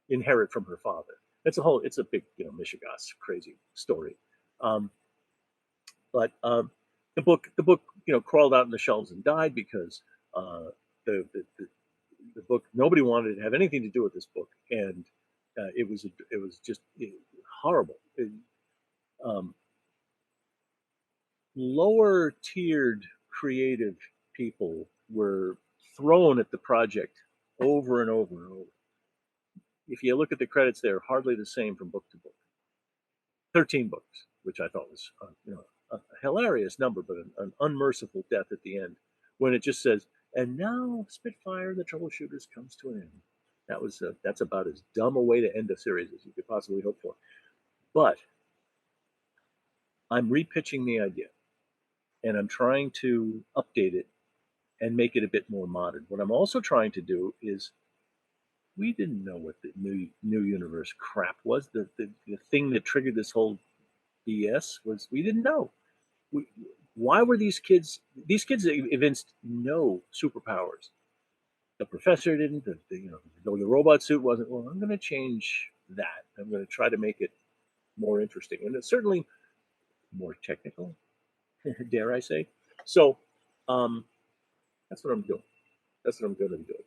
inherit from her father. It's a big, Michigas crazy story. But the book, crawled out in the shelves and died because the book, nobody wanted to have anything to do with this book, and it was just horrible. Lower tiered creative people were thrown at the project over and over and over. If you look at the credits, they're hardly the same from book to book. 13 books, which I thought was a hilarious number, but an unmerciful death at the end, when it just says, "And now Spitfire, the Troubleshooters comes to an end." That's about as dumb a way to end a series as you could possibly hope for. But I'm repitching the idea, and I'm trying to update it and make it a bit more modern. What I'm also trying to do is, we didn't know what the new universe crap was. The thing that triggered this whole BS was, we didn't know. Why were these kids? These kids evinced no superpowers. The professor didn't. The robot suit wasn't. Well, I'm going to change that. I'm going to try to make it more interesting, and it's certainly more technical. Dare I say? So, that's what I'm doing. That's what I'm going to be doing.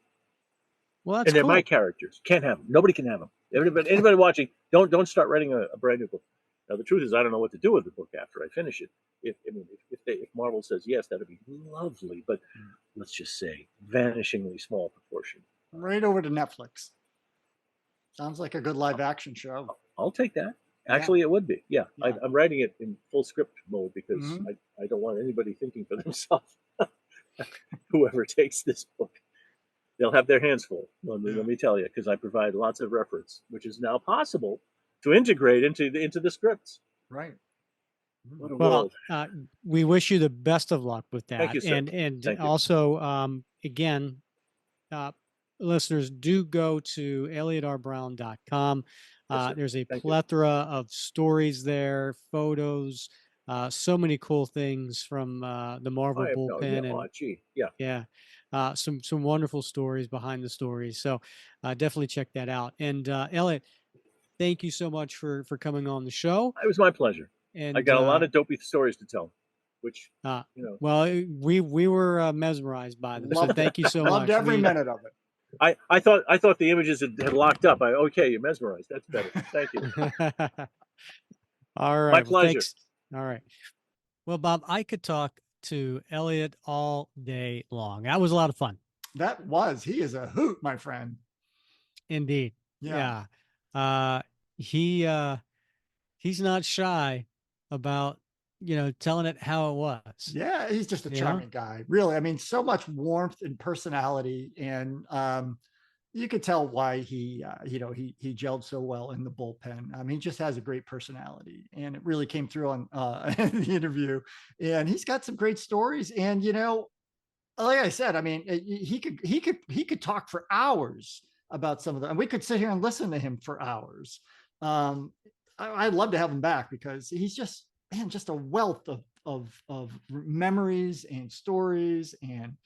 Well, that's and they're cool. My characters. Can't have them. Nobody can have them. Anybody watching, don't start writing a brand new book. Now, the truth is, I don't know what to do with the book after I finish it. If Marvel says yes, that'd be lovely. But let's just say, vanishingly small proportion Right over to Netflix. Sounds like a good live action show. I'll take that. Actually, it would be. Yeah, Yeah. I'm writing it in full script mode because Mhm. I don't want anybody thinking for themselves. Whoever takes this book, they'll have their hands full. Let me tell you, because I provide lots of reference, which is now possible to integrate into the scripts. Right. What a Well, world. we wish you the best of luck with that. Thank you, sir. And Thank you. also, again, listeners, do go to eliottrbrown.com. Yes, there's a Thank plethora of stories there, photos, so many cool things from the Marvel Bullpen. Oh, gee. Yeah. Yeah. Some wonderful stories behind the stories. So definitely check that out. And Eliot, thank you so much for coming on the show. It was my pleasure. And I got a lot of dopey stories to tell, which, well, we were mesmerized by them. So thank you so much. Loved every minute of it. I thought the images had locked up. Okay, you're mesmerized. That's better. Thank you. All right. My pleasure. Thanks. All right. Well, Bob, I could talk to Eliot all day long. That was a lot of fun. That was. He is a hoot, my friend. Indeed. Yeah. He's not shy about, telling it how it was. Yeah, he's just a charming guy. Really. I mean, so much warmth and personality. And you could tell why he gelled so well in the bullpen. I mean, he just has a great personality, and it really came through on the interview. And he's got some great stories. And like I said, I mean, he could talk for hours about some of them, and we could sit here and listen to him for hours. I'd love to have him back because he's just a wealth of memories and stories, and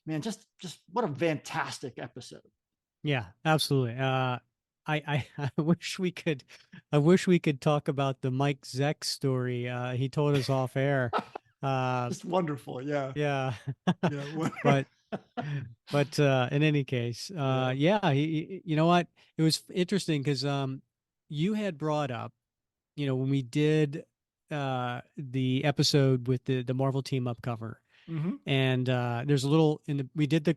man, just what a fantastic episode. Yeah, absolutely. I wish we could talk about the Mike Zeck story. He told us off air. Just wonderful. Yeah. Yeah. Yeah. but in any case, you know what? It was interesting because you had brought up, when we did the episode with the Marvel team up cover. Mm-hmm. And there's a little we did the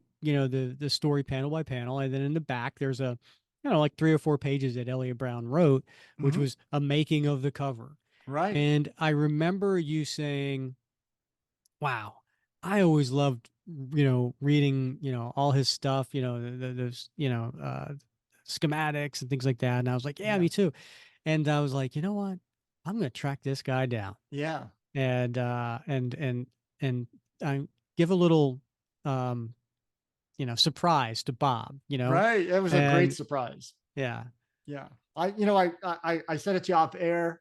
story panel by panel, and then in the back there's like 3 or 4 pages that Eliot Brown wrote, which was a making of the cover. Right. And I remember you saying, wow, I always loved reading all his stuff, the schematics and things like that. And I was like, yeah, me too. And I was like, you know what, I'm gonna track this guy down. Yeah. And I give a little surprise to Bob, Right. It was a great surprise. Yeah. Yeah. I said it to you off air.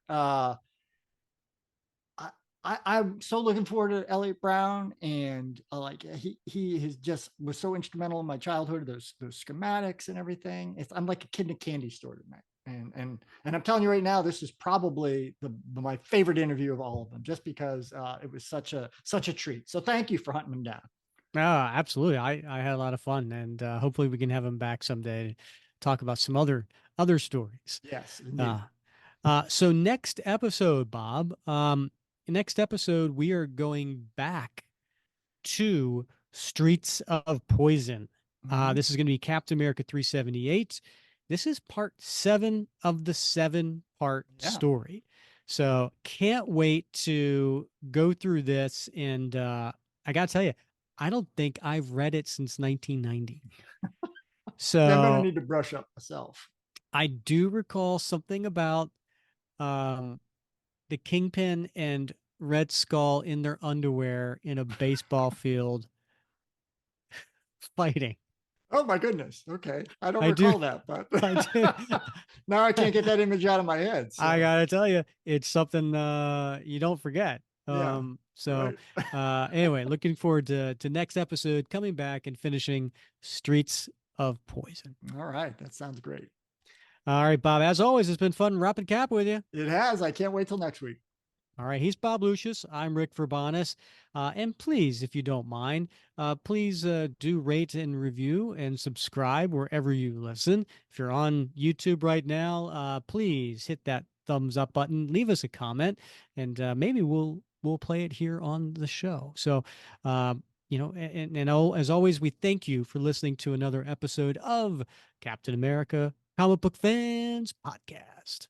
I'm so looking forward to Eliot Brown, and like he has just was so instrumental in my childhood. Those schematics and everything. I'm like a kid in a candy store tonight. And I'm telling you right now, this is probably my favorite interview of all of them, just because it was such a treat. So thank you for hunting him down. Oh, absolutely. I had a lot of fun, and hopefully we can have him back someday to talk about some other stories. Yes. So next episode, Bob, next episode, we are going back to Streets of Poison. This is going to be Captain America 378. This is part 7 of the 7-part story. So can't wait to go through this. And I got to tell you, I don't think I've read it since 1990. So I'm going to need to brush up myself. I do recall something about the Kingpin and Red Skull in their underwear in a baseball field fighting. Oh my goodness. Okay. I don't recall that, but now I can't get that image out of my head. So. I gotta tell you, it's something you don't forget. Anyway, looking forward to next episode, coming back and finishing Streets of Poison. All right. That sounds great. All right, Bob, as always, it's been fun wrapping cap with you. It has. I can't wait till next week. All right, he's Bob Lucius. I'm Rick Verbanis. And please, if you don't mind, please do rate and review and subscribe wherever you listen. If you're on YouTube right now, please hit that thumbs up button, leave us a comment, and maybe we'll play it here on the show. So, as always, we thank you for listening to another episode of Captain America Comic Book Fans Podcast.